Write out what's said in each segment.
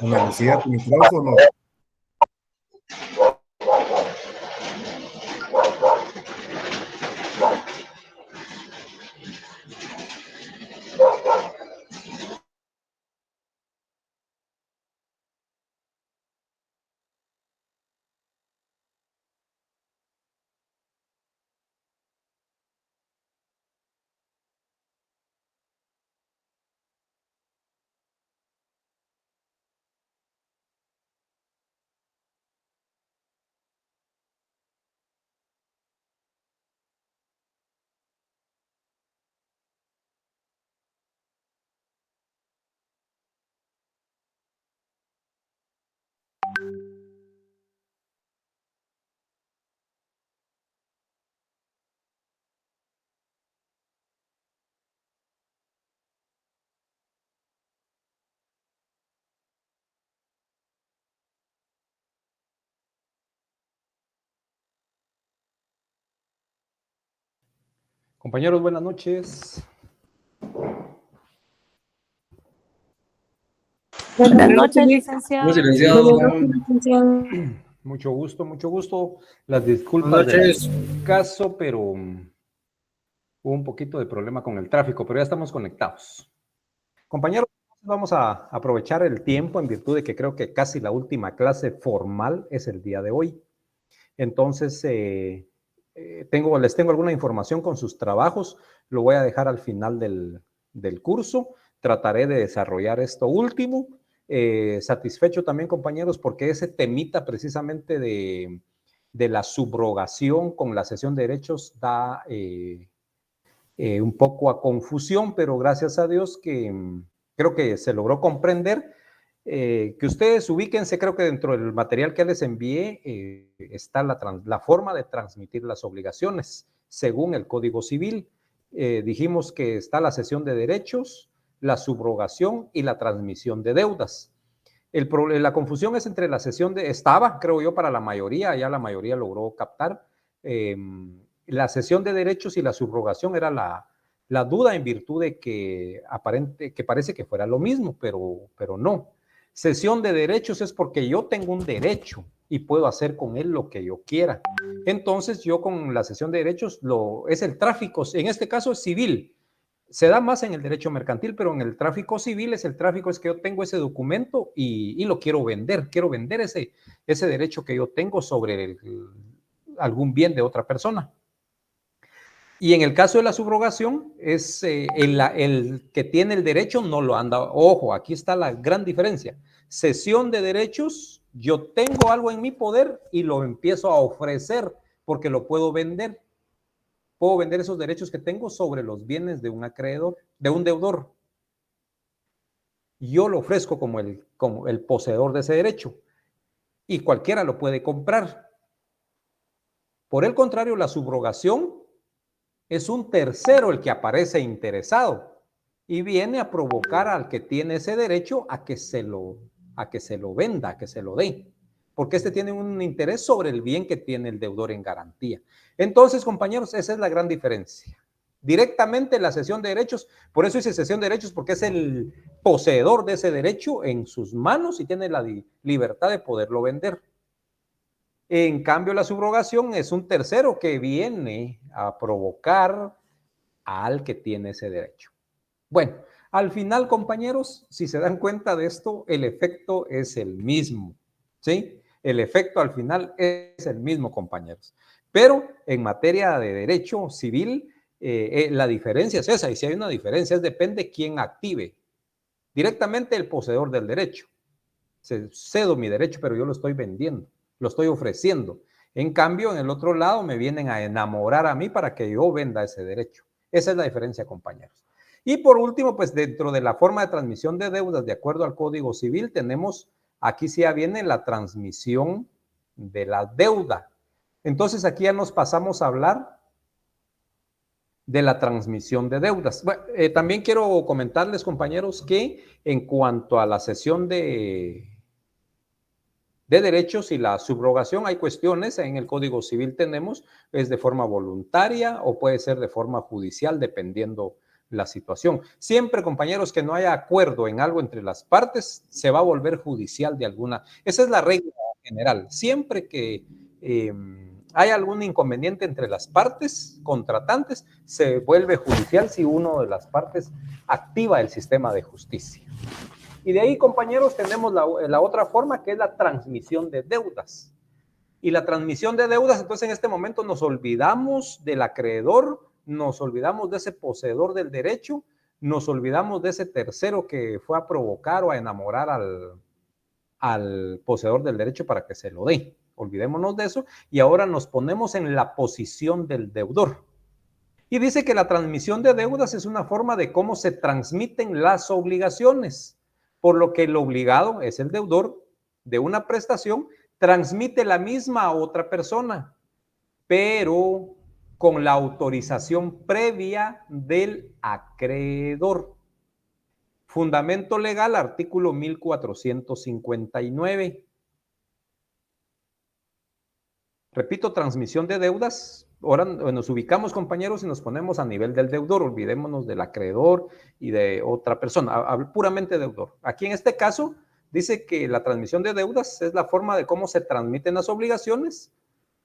Ana Lucía, tu micrófono. Compañeros, buenas noches. Buenas noches, licenciado. Mucho gusto, mucho gusto. Las disculpas del caso, pero hubo un poquito de problema con el tráfico, pero ya estamos conectados. Compañeros, vamos a aprovechar el tiempo en virtud de que creo que casi la última clase formal es el día de hoy. Entonces, les tengo alguna información con sus trabajos. Lo voy a dejar al final del curso. Trataré de desarrollar esto último. Satisfecho también, compañeros, porque ese temita precisamente de la subrogación con la cesión de derechos da un poco a confusión, pero gracias a Dios que creo que se logró comprender. Que ustedes ubíquense, creo que dentro del material que les envié está la forma de transmitir las obligaciones según el Código Civil. Dijimos que está la cesión de derechos, la subrogación y la transmisión de deudas. La confusión es entre la cesión estaba, creo yo, para la mayoría, ya la mayoría logró captar. La cesión de derechos y la subrogación era la duda en virtud de que parece que fuera lo mismo, pero no. Cesión de derechos es porque yo tengo un derecho y puedo hacer con él lo que yo quiera. Entonces yo con la cesión de derechos es el tráfico, en este caso es civil. Se da más en el derecho mercantil, pero en el tráfico civil es que yo tengo ese documento y lo quiero vender ese derecho que yo tengo sobre algún bien de otra persona. Y en el caso de la subrogación, es el que tiene el derecho no lo anda. Ojo, aquí está la gran diferencia. Cesión de derechos, yo tengo algo en mi poder y lo empiezo a ofrecer porque lo puedo vender. Puedo vender esos derechos que tengo sobre los bienes de un acreedor, de un deudor. Yo lo ofrezco como el poseedor de ese derecho y cualquiera lo puede comprar. Por el contrario, la subrogación es un tercero el que aparece interesado y viene a provocar al que tiene ese derecho a que se lo venda, a que se lo dé, porque este tiene un interés sobre el bien que tiene el deudor en garantía. Entonces, compañeros, esa es la gran diferencia. Directamente la cesión de derechos, por eso dice cesión de derechos, porque es el poseedor de ese derecho en sus manos y tiene la libertad de poderlo vender. En cambio, la subrogación es un tercero que viene a provocar al que tiene ese derecho. Bueno, al final, compañeros, si se dan cuenta de esto, el efecto es el mismo, ¿sí? El efecto al final es el mismo, compañeros. Pero en materia de derecho civil, la diferencia es esa, y si hay una diferencia, depende quién active. Directamente el poseedor del derecho. Cedo mi derecho, pero yo lo estoy vendiendo, lo estoy ofreciendo. En cambio, en el otro lado me vienen a enamorar a mí para que yo venda ese derecho. Esa es la diferencia, compañeros. Y por último, pues dentro de la forma de transmisión de deudas, de acuerdo al Código Civil, tenemos, aquí sí ya viene la transmisión de la deuda. Entonces aquí ya nos pasamos a hablar de la transmisión de deudas. Bueno, también quiero comentarles, compañeros, que en cuanto a la cesión de derechos y la subrogación, hay cuestiones, en el Código Civil tenemos, es de forma voluntaria o puede ser de forma judicial, dependiendo la situación. Siempre, compañeros, que no haya acuerdo en algo entre las partes, se va a volver judicial de alguna. Esa es la regla general. Siempre que hay algún inconveniente entre las partes contratantes, se vuelve judicial si una de las partes activa el sistema de justicia. Y de ahí, compañeros, tenemos la otra forma, que es la transmisión de deudas. Y la transmisión de deudas, entonces en este momento nos olvidamos del acreedor, nos olvidamos de ese poseedor del derecho, nos olvidamos de ese tercero que fue a provocar o a enamorar al poseedor del derecho para que se lo dé. Olvidémonos de eso y ahora nos ponemos en la posición del deudor. Y dice que la transmisión de deudas es una forma de cómo se transmiten las obligaciones, por lo que el obligado es el deudor de una prestación, transmite la misma a otra persona, pero con la autorización previa del acreedor. Fundamento legal, artículo 1459. Repito, transmisión de deudas. Ahora nos ubicamos, compañeros, y nos ponemos a nivel del deudor. Olvidémonos del acreedor y de otra persona, puramente deudor. Aquí en este caso dice que la transmisión de deudas es la forma de cómo se transmiten las obligaciones,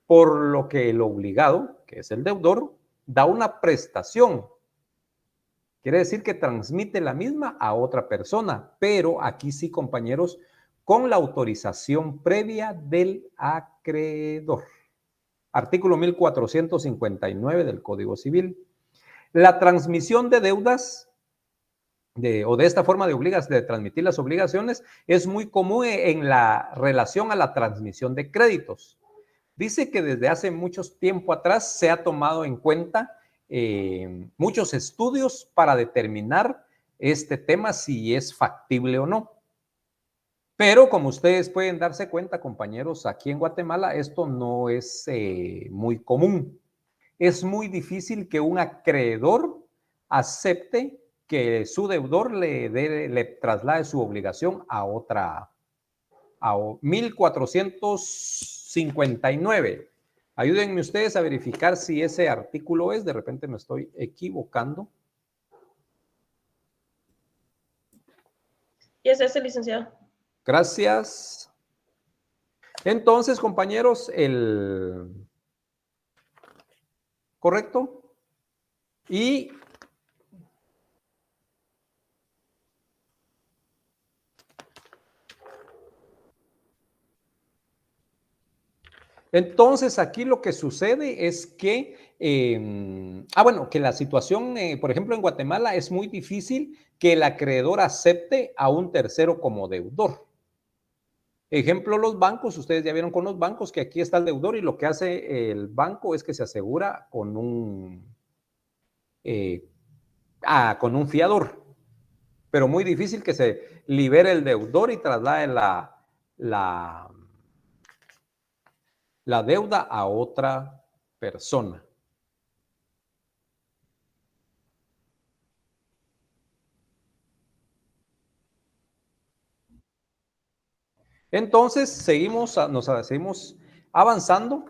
por lo que el obligado, que es el deudor, da una prestación. Quiere decir que transmite la misma a otra persona, pero aquí sí, compañeros, con la autorización previa del acreedor. Artículo 1459 del Código Civil. La transmisión de deudas o de esta forma de transmitir las obligaciones es muy común en la relación a la transmisión de créditos. Dice que desde hace mucho tiempo atrás se ha tomado en cuenta muchos estudios para determinar este tema si es factible o no. Pero como ustedes pueden darse cuenta, compañeros, aquí en Guatemala esto no es muy común. Es muy difícil que un acreedor acepte que su deudor le traslade su obligación a 1459. Ayúdenme ustedes a verificar si ese artículo es, de repente me estoy equivocando. Y es ese, licenciado. Gracias. Entonces, compañeros, ¿correcto? Y entonces aquí lo que sucede es que, bueno, que la situación, por ejemplo, en Guatemala es muy difícil que el acreedor acepte a un tercero como deudor. Ejemplo, los bancos, ustedes ya vieron con los bancos que aquí está el deudor y lo que hace el banco es que se asegura con un fiador. Pero muy difícil que se libere el deudor y traslade la deuda a otra persona. Entonces, seguimos avanzando.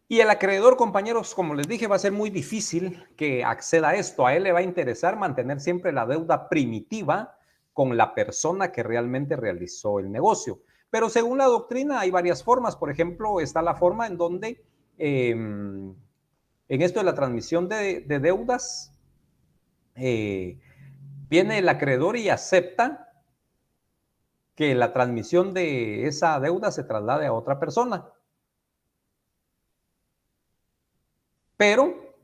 Y el acreedor, compañeros, como les dije, va a ser muy difícil que acceda a esto. A él le va a interesar mantener siempre la deuda primitiva con la persona que realmente realizó el negocio. Pero según la doctrina hay varias formas. Por ejemplo, está la forma en donde en esto de la transmisión de deudas, viene el acreedor y acepta que la transmisión de esa deuda se traslade a otra persona. Pero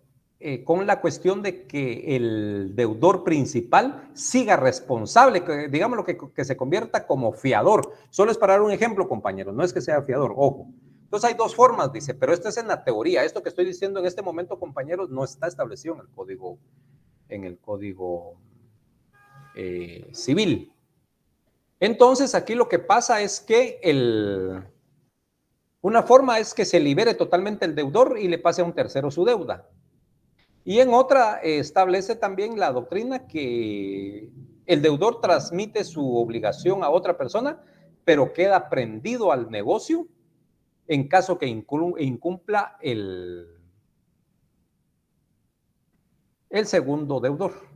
con la cuestión de que el deudor principal siga responsable, digámoslo que se convierta como fiador. Solo es para dar un ejemplo, compañeros, no es que sea fiador, ojo. Entonces hay dos formas, dice, pero esto es en la teoría. Esto que estoy diciendo en este momento, compañeros, no está establecido en el código civil. Entonces aquí lo que pasa es que una forma es que se libere totalmente el deudor y le pase a un tercero su deuda. Y en otra establece también la doctrina que el deudor transmite su obligación a otra persona, pero queda prendido al negocio en caso que incumpla el el segundo deudor.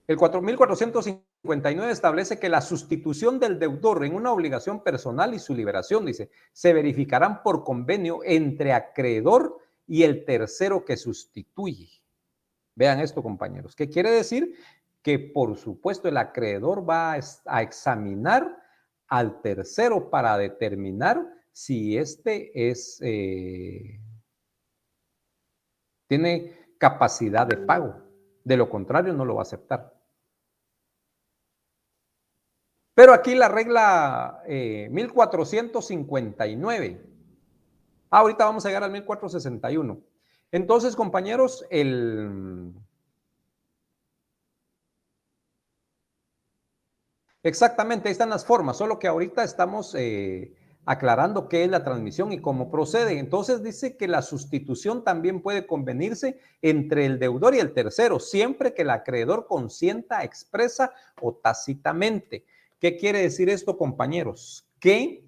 El 4459 establece que la sustitución del deudor en una obligación personal y su liberación, dice, se verificarán por convenio entre acreedor y el tercero que sustituye. Vean esto, compañeros. ¿Qué quiere decir? Que, por supuesto, el acreedor va a examinar al tercero para determinar si tiene capacidad de pago. De lo contrario, no lo va a aceptar. Pero aquí la regla 1459. Ahorita vamos a llegar al 1461. Entonces, compañeros, exactamente, ahí están las formas, solo que ahorita estamos aclarando qué es la transmisión y cómo procede. Entonces dice que la sustitución también puede convenirse entre el deudor y el tercero, siempre que el acreedor consienta expresa o tácitamente. ¿Qué quiere decir esto, compañeros? Que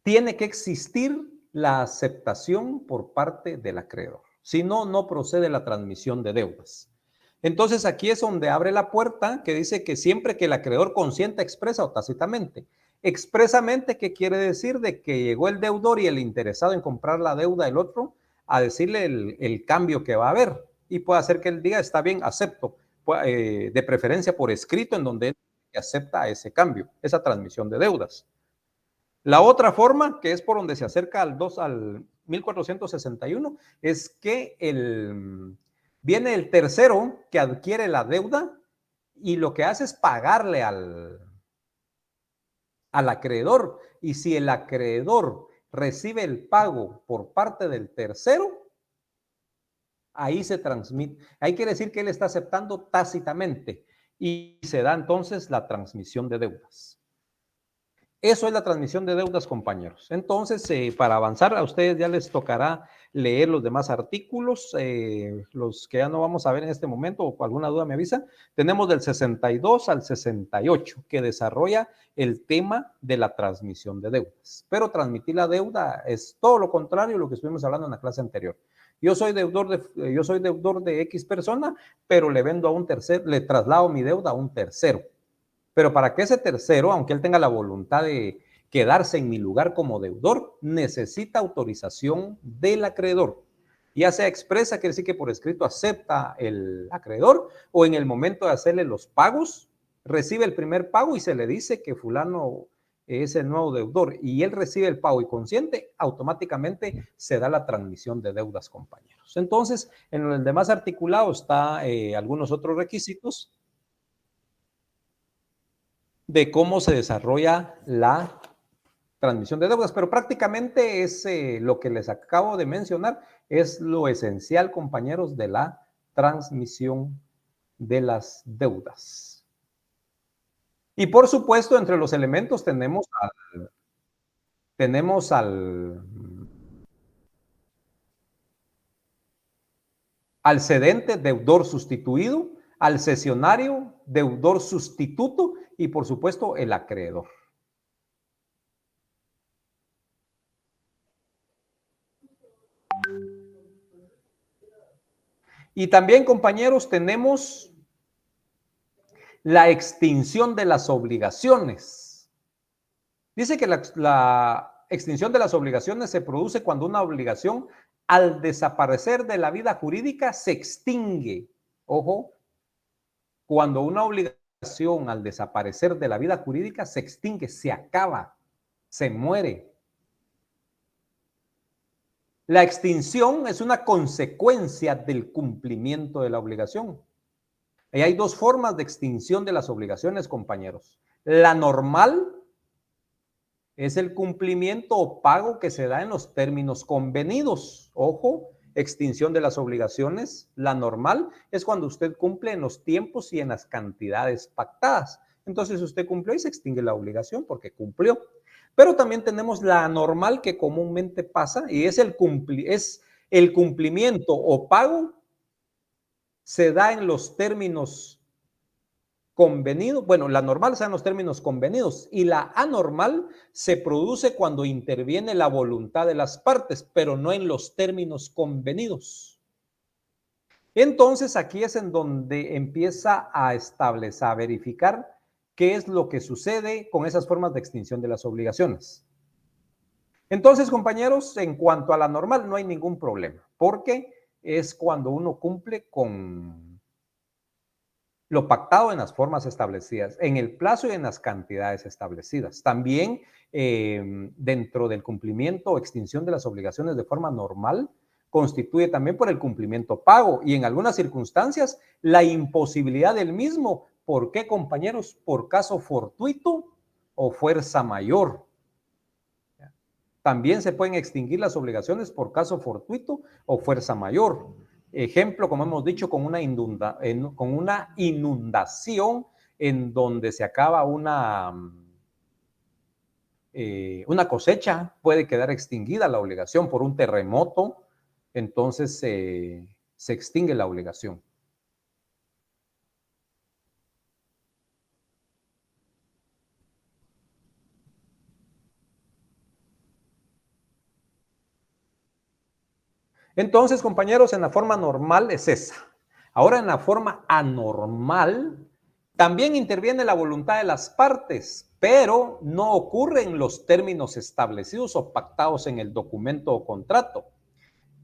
tiene que existir la aceptación por parte del acreedor. Si no, no procede la transmisión de deudas. Entonces aquí es donde abre la puerta que dice que siempre que el acreedor consienta expresa o tácitamente. Expresamente, ¿qué quiere decir? De que llegó el deudor y el interesado en comprar la deuda del otro a decirle el cambio que va a haber. Y puede hacer que él diga, está bien, acepto, de preferencia por escrito en donde él acepta ese cambio, esa transmisión de deudas. La otra forma, que es por donde se acerca al 1461, es que viene el tercero que adquiere la deuda y lo que hace es pagarle al acreedor. Y si el acreedor recibe el pago por parte del tercero, ahí se transmite. Ahí quiere decir que él está aceptando tácitamente y se da entonces la transmisión de deudas. Eso es la transmisión de deudas, compañeros. Entonces, para avanzar, a ustedes ya les tocará leer los demás artículos, los que ya no vamos a ver en este momento, o alguna duda me avisa. Tenemos del 62 al 68, que desarrolla el tema de la transmisión de deudas. Pero transmitir la deuda es todo lo contrario a lo que estuvimos hablando en la clase anterior. Yo soy deudor de X persona, pero le vendo a un tercero, le traslado mi deuda a un tercero. Pero para que ese tercero, aunque él tenga la voluntad de quedarse en mi lugar como deudor, necesita autorización del acreedor. Ya sea expresa, quiere decir que por escrito acepta el acreedor, o en el momento de hacerle los pagos, recibe el primer pago y se le dice que fulano es el nuevo deudor y él recibe el pago y consiente, automáticamente se da la transmisión de deudas, compañeros. Entonces, en el demás articulado está algunos otros requisitos de cómo se desarrolla la transmisión de deudas, pero prácticamente es lo que les acabo de mencionar, es lo esencial, compañeros, de la transmisión de las deudas. Y por supuesto, entre los elementos tenemos al cedente, deudor sustituido, al cesionario, deudor sustituto y por supuesto el acreedor. Y también, compañeros, tenemos la extinción de las obligaciones. Dice que la extinción de las obligaciones se produce cuando una obligación, al desaparecer de la vida jurídica, se extingue. Ojo, cuando una obligación al desaparecer de la vida jurídica se extingue, se acaba, se muere. La extinción es una consecuencia del cumplimiento de la obligación. Y hay dos formas de extinción de las obligaciones, compañeros. La normal es el cumplimiento o pago que se da en los términos convenidos. Ojo, extinción de las obligaciones. La normal es cuando usted cumple en los tiempos y en las cantidades pactadas. Entonces usted cumplió y se extingue la obligación porque cumplió. Pero también tenemos la anormal que comúnmente pasa y es el cumplimiento o pago se da en los términos convenido, bueno, la normal sean los términos convenidos y la anormal se produce cuando interviene la voluntad de las partes, pero no en los términos convenidos. Entonces aquí es en donde empieza a establecer, a verificar qué es lo que sucede con esas formas de extinción de las obligaciones. Entonces, compañeros, en cuanto a la normal no hay ningún problema, porque es cuando uno cumple con lo pactado en las formas establecidas, en el plazo y en las cantidades establecidas. También dentro del cumplimiento o extinción de las obligaciones de forma normal, constituye también por el cumplimiento pago y en algunas circunstancias la imposibilidad del mismo. ¿Por qué, compañeros? Por caso fortuito o fuerza mayor. También se pueden extinguir las obligaciones por caso fortuito o fuerza mayor. Ejemplo, como hemos dicho, con una inundación en donde se acaba una cosecha, puede quedar extinguida la obligación por un terremoto, entonces se extingue la obligación. Entonces, compañeros, en la forma normal es esa. Ahora, en la forma anormal, también interviene la voluntad de las partes, pero no ocurre en los términos establecidos o pactados en el documento o contrato,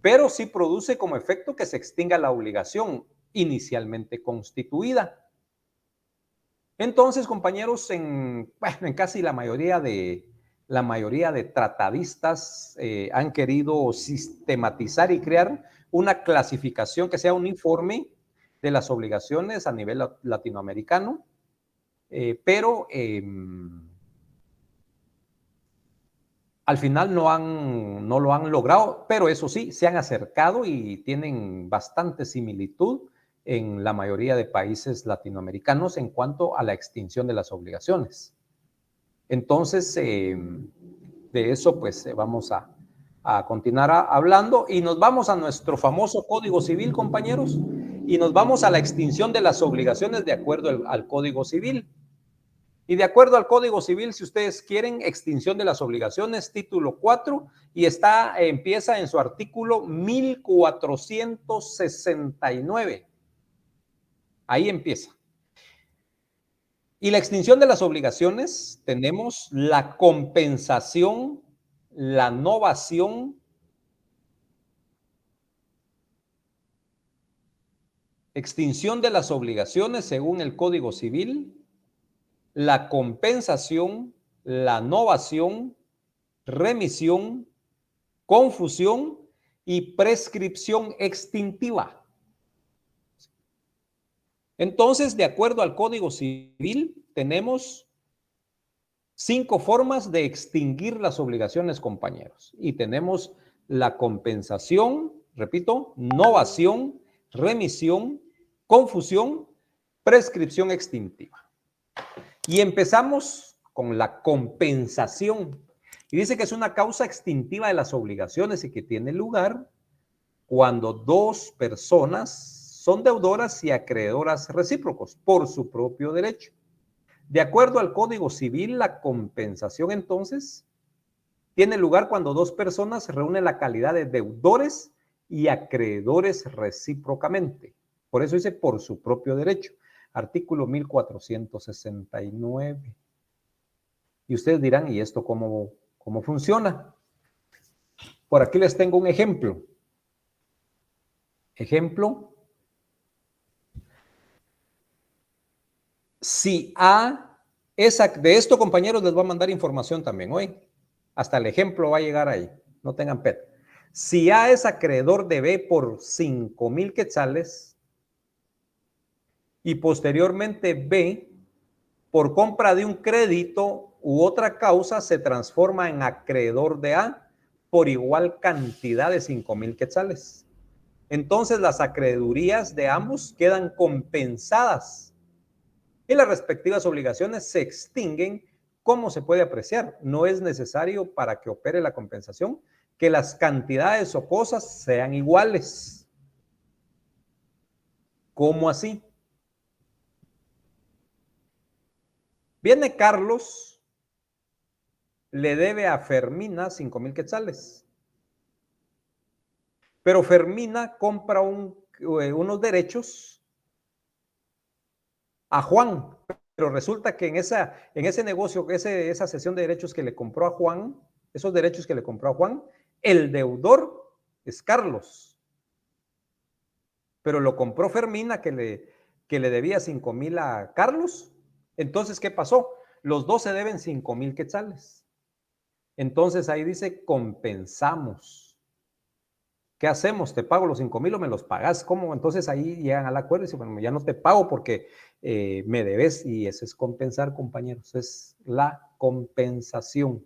pero sí produce como efecto que se extinga la obligación inicialmente constituida. Entonces, compañeros, en casi la mayoría de tratadistas han querido sistematizar y crear una clasificación que sea uniforme de las obligaciones a nivel latinoamericano, pero al final no lo han logrado, pero eso sí, se han acercado y tienen bastante similitud en la mayoría de países latinoamericanos en cuanto a la extinción de las obligaciones. Entonces, de eso pues vamos a continuar hablando y nos vamos a nuestro famoso Código Civil, compañeros, y nos vamos a la extinción de las obligaciones de acuerdo al Código Civil. Y de acuerdo al Código Civil, si ustedes quieren, extinción de las obligaciones, título 4, y empieza en su artículo 1469. Ahí empieza. Y la extinción de las obligaciones, tenemos la compensación, la novación, extinción de las obligaciones según el Código Civil, la compensación, la novación, remisión, confusión y prescripción extintiva. Entonces, de acuerdo al Código Civil, tenemos 5 formas de extinguir las obligaciones, compañeros. Y tenemos la compensación, repito, novación, remisión, confusión, prescripción extintiva. Y empezamos con la compensación. Y dice que es una causa extintiva de las obligaciones y que tiene lugar cuando 2 personas son deudoras y acreedoras recíprocos por su propio derecho. De acuerdo al Código Civil, la compensación entonces tiene lugar cuando 2 personas reúnen la calidad de deudores y acreedores recíprocamente. Por eso dice por su propio derecho. Artículo 1469. Y ustedes dirán, ¿y esto cómo funciona? Por aquí les tengo un ejemplo. Ejemplo. Si A de esto, compañeros, les voy a mandar información también hoy. Hasta el ejemplo va a llegar ahí. No tengan pena. Si A es acreedor de B por 5,000 quetzales y posteriormente B, por compra de un crédito u otra causa, se transforma en acreedor de A por igual cantidad de 5,000 quetzales. Entonces las acreedurías de ambos quedan compensadas y las respectivas obligaciones se extinguen. ¿Cómo se puede apreciar? No es necesario para que opere la compensación que las cantidades o cosas sean iguales. ¿Cómo así? Viene Carlos, le debe a Fermina 5,000 quetzales. Pero Fermina compra unos derechos a Juan. Pero resulta que en ese negocio, esa cesión de derechos que le compró a Juan, esos derechos que le compró a Juan, el deudor es Carlos. Pero lo compró Fermina, que le debía 5,000 a Carlos. Entonces, ¿qué pasó? Los dos se deben 5,000 quetzales. Entonces ahí dice, compensamos. ¿Qué hacemos? ¿Te pago los 5,000 o me los pagas? ¿Cómo? Entonces ahí llegan al acuerdo y dicen, bueno, ya no te pago porque me debes, y eso es compensar, compañeros. Es la compensación.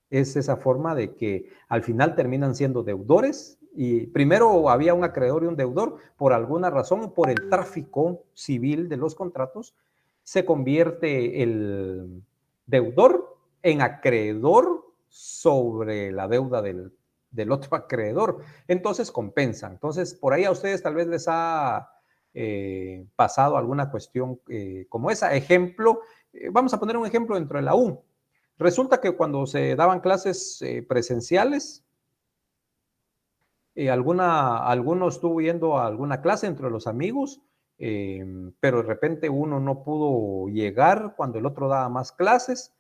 Es esa forma de que al final terminan siendo deudores, y primero había un acreedor y un deudor. Por alguna razón, por el tráfico civil de los contratos, se convierte el deudor en acreedor sobre la deuda del otro acreedor. Entonces compensan. Entonces, por ahí a ustedes tal vez les ha pasado alguna cuestión como esa. Ejemplo, vamos a poner un ejemplo dentro de la U. Resulta que cuando se daban clases presenciales, alguno estuvo yendo a alguna clase entre los amigos, pero de repente uno no pudo llegar cuando el otro daba más clases,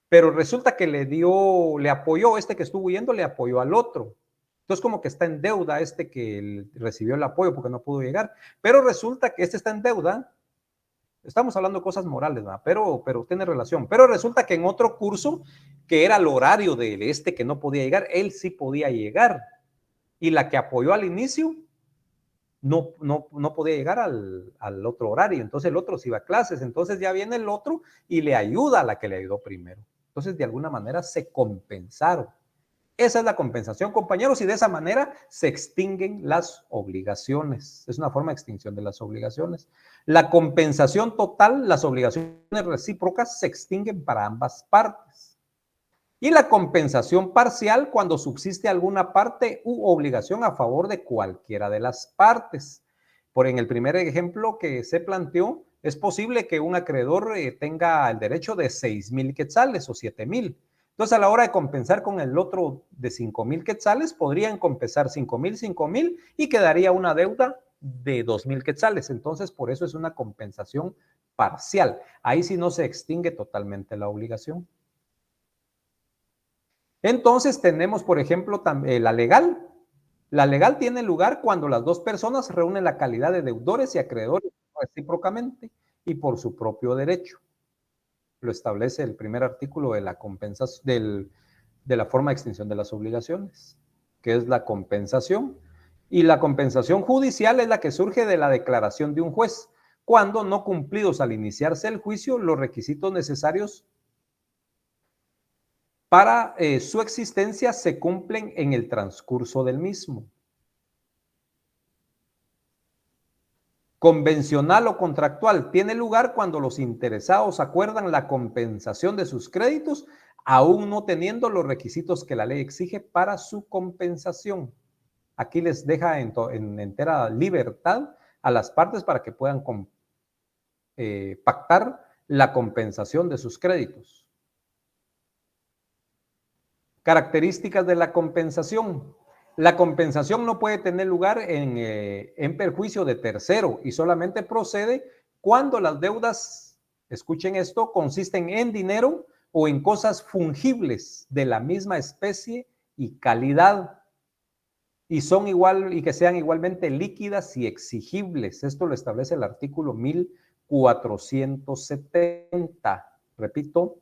pero resulta que le apoyó, que estuvo yendo le apoyó al otro. Entonces como que está en deuda que recibió el apoyo porque no pudo llegar, pero resulta que está en deuda. Estamos hablando de cosas morales, ¿verdad? Pero tiene relación. Pero resulta que en otro curso, que era el horario de que no podía llegar, él sí podía llegar. Y la que apoyó al inicio no podía llegar al otro horario. Entonces el otro se iba a clases. Entonces ya viene el otro y le ayuda a la que le ayudó primero. Entonces de alguna manera se compensaron. Esa es la compensación, compañeros, y de esa manera se extinguen las obligaciones. Es una forma de extinción de las obligaciones. La compensación total, las obligaciones recíprocas se extinguen para ambas partes. Y la compensación parcial, cuando subsiste alguna parte u obligación a favor de cualquiera de las partes. En el primer ejemplo que se planteó, es posible que un acreedor tenga el derecho de 6,000 quetzales o 7,000. Entonces, a la hora de compensar con el otro de 5,000 quetzales, podrían compensar 5,000 y quedaría una deuda de 2,000 quetzales. Entonces, por eso es una compensación parcial. Ahí sí no se extingue totalmente la obligación. Entonces, tenemos, por ejemplo, la legal. La legal tiene lugar cuando las dos personas reúnen la calidad de deudores y acreedores recíprocamente y por su propio derecho. Lo establece el primer artículo de la compensación, de la forma de extinción de las obligaciones, que es la compensación. Y la compensación judicial es la que surge de la declaración de un juez, cuando no cumplidos al iniciarse el juicio los requisitos necesarios para su existencia se cumplen en el transcurso del mismo. Convencional o contractual tiene lugar cuando los interesados acuerdan la compensación de sus créditos, aún no teniendo los requisitos que la ley exige para su compensación. Aquí les deja en entera libertad a las partes para que puedan pactar la compensación de sus créditos. Características de la compensación. La compensación no puede tener lugar en perjuicio de tercero y solamente procede cuando las deudas, escuchen esto, consisten en dinero o en cosas fungibles de la misma especie y calidad y que sean igualmente líquidas y exigibles. Esto lo establece el artículo 1470. Repito,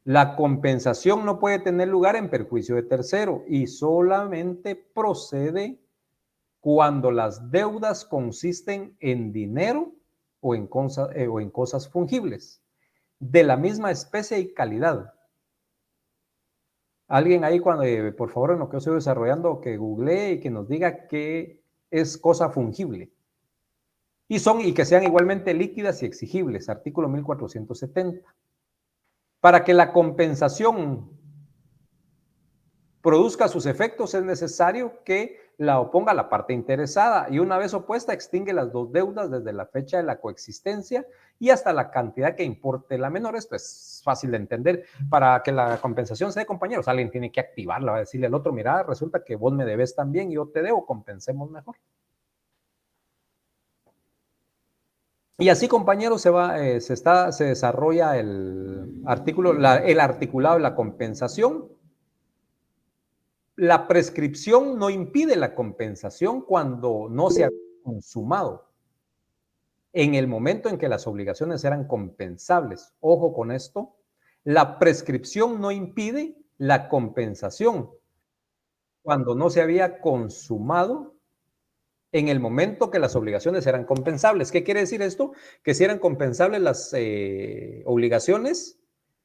la compensación no puede tener lugar en perjuicio de tercero y solamente procede cuando las deudas consisten en dinero o en cosas fungibles de la misma especie y calidad. Alguien ahí, por favor, en lo que yo estoy desarrollando, que googlee y que nos diga qué es cosa fungible. Y que sean igualmente líquidas y exigibles, artículo 1470. Para que la compensación produzca sus efectos, es necesario que la oponga la parte interesada y una vez opuesta extingue las dos deudas desde la fecha de la coexistencia y hasta la cantidad que importe la menor. Esto es fácil de entender. Para que la compensación sea de compañeros, alguien tiene que activarla, va a decirle al otro, mira, resulta que vos me debes también y yo te debo, compensemos mejor. Y así, compañeros, se desarrolla el articulado de la compensación. La prescripción no impide la compensación cuando no se ha consumado. En el momento en que las obligaciones eran compensables, ojo con esto, la prescripción no impide la compensación cuando no se había consumado en el momento que las obligaciones eran compensables. ¿Qué quiere decir esto? Que si eran compensables las obligaciones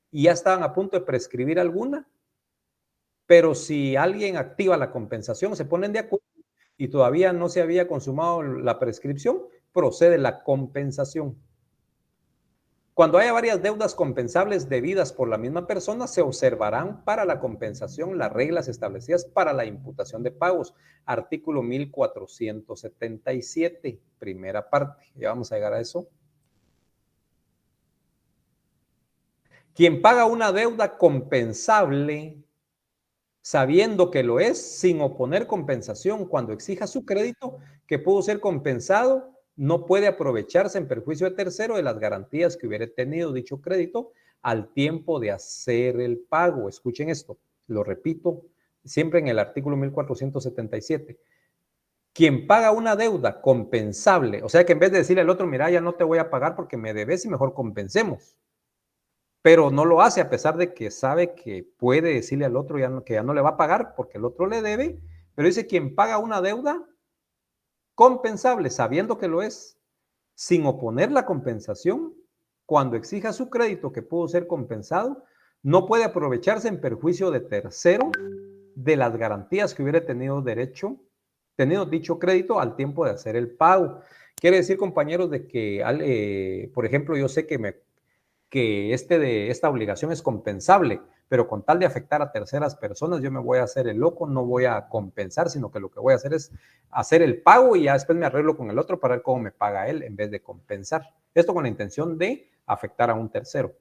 y ya estaban a punto de prescribir alguna, pero si alguien activa la compensación, se ponen de acuerdo y todavía no se había consumado la prescripción, procede la compensación. Cuando haya varias deudas compensables debidas por la misma persona, se observarán para la compensación las reglas establecidas para la imputación de pagos. Artículo 1477, primera parte. Ya vamos a llegar a eso. Quien paga una deuda compensable, sabiendo que lo es, sin oponer compensación, cuando exija su crédito, que pudo ser compensado, no puede aprovecharse en perjuicio de tercero de las garantías que hubiera tenido dicho crédito al tiempo de hacer el pago. Escuchen esto, lo repito, siempre en el artículo 1477. Quien paga una deuda compensable, o sea que en vez de decirle al otro, mira, ya no te voy a pagar porque me debes y mejor compensemos, pero no lo hace a pesar de que sabe que puede decirle al otro que ya no le va a pagar porque el otro le debe, pero dice quien paga una deuda compensable, sabiendo que lo es, sin oponer la compensación, cuando exija su crédito que pudo ser compensado, no puede aprovecharse en perjuicio de tercero de las garantías que hubiera tenido dicho crédito al tiempo de hacer el pago. Quiere decir, compañeros, de que, por ejemplo, yo sé que esta obligación es compensable, pero con tal de afectar a terceras personas, yo me voy a hacer el loco, no voy a compensar, sino que lo que voy a hacer es hacer el pago y ya después me arreglo con el otro para ver cómo me paga él en vez de compensar. Esto con la intención de afectar a un tercero.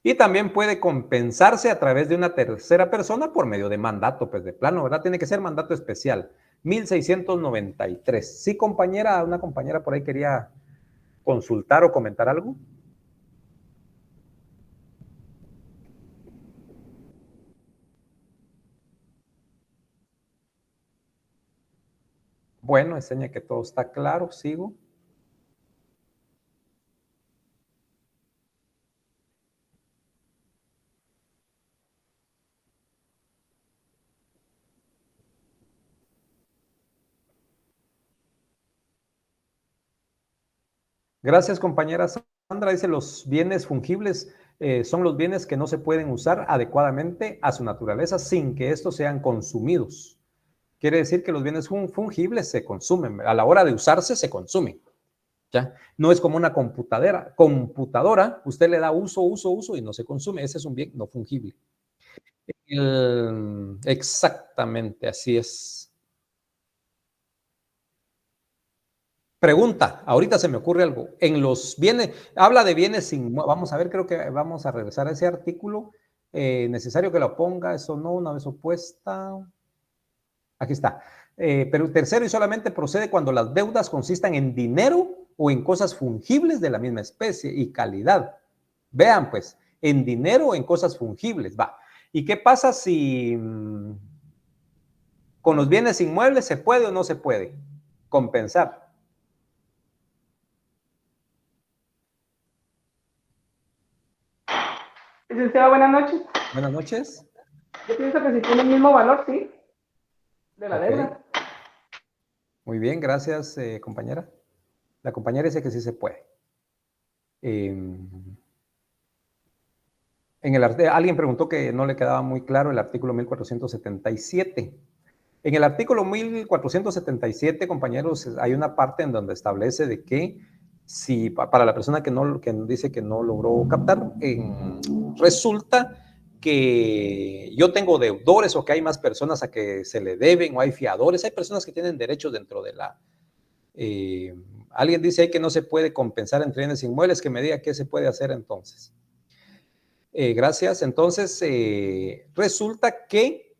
Y también puede compensarse a través de una tercera persona por medio de mandato, pues de plano, ¿verdad? Tiene que ser mandato especial. 1693. Sí, compañera, una compañera por ahí quería consultar o comentar algo. Bueno, enseña que todo está claro, sigo. Gracias, compañera Sandra. Dice, los bienes fungibles son los bienes que no se pueden usar adecuadamente a su naturaleza sin que estos sean consumidos. Quiere decir que los bienes fungibles se consumen. A la hora de usarse, se consumen. ¿Ya? No es como una computadora, usted le da uso y no se consume. Ese es un bien no fungible. Exactamente, así es. Pregunta, ahorita se me ocurre algo. En los bienes, habla de bienes vamos a ver, creo que vamos a regresar a ese artículo. Necesario que lo ponga, eso no, una vez opuesta. Aquí está. Pero tercero y solamente procede cuando las deudas consistan en dinero o en cosas fungibles de la misma especie y calidad. Vean, pues, en dinero o en cosas fungibles, va. ¿Y qué pasa si con los bienes inmuebles se puede o no se puede compensar? Licenciada, buenas noches. Buenas noches. Yo pienso que si tiene el mismo valor, sí, de la deuda. Muy bien, gracias, compañera. La compañera dice que sí se puede. Alguien preguntó que no le quedaba muy claro el artículo 1477. En el artículo 1477, compañeros, hay una parte en donde establece de que si para la persona que dice que no logró captar, resulta que yo tengo deudores o que hay más personas a que se le deben o hay fiadores. Hay personas que tienen derechos dentro de la... alguien dice ahí que no se puede compensar entre bienes inmuebles, que me diga qué se puede hacer entonces. Gracias. Entonces, resulta que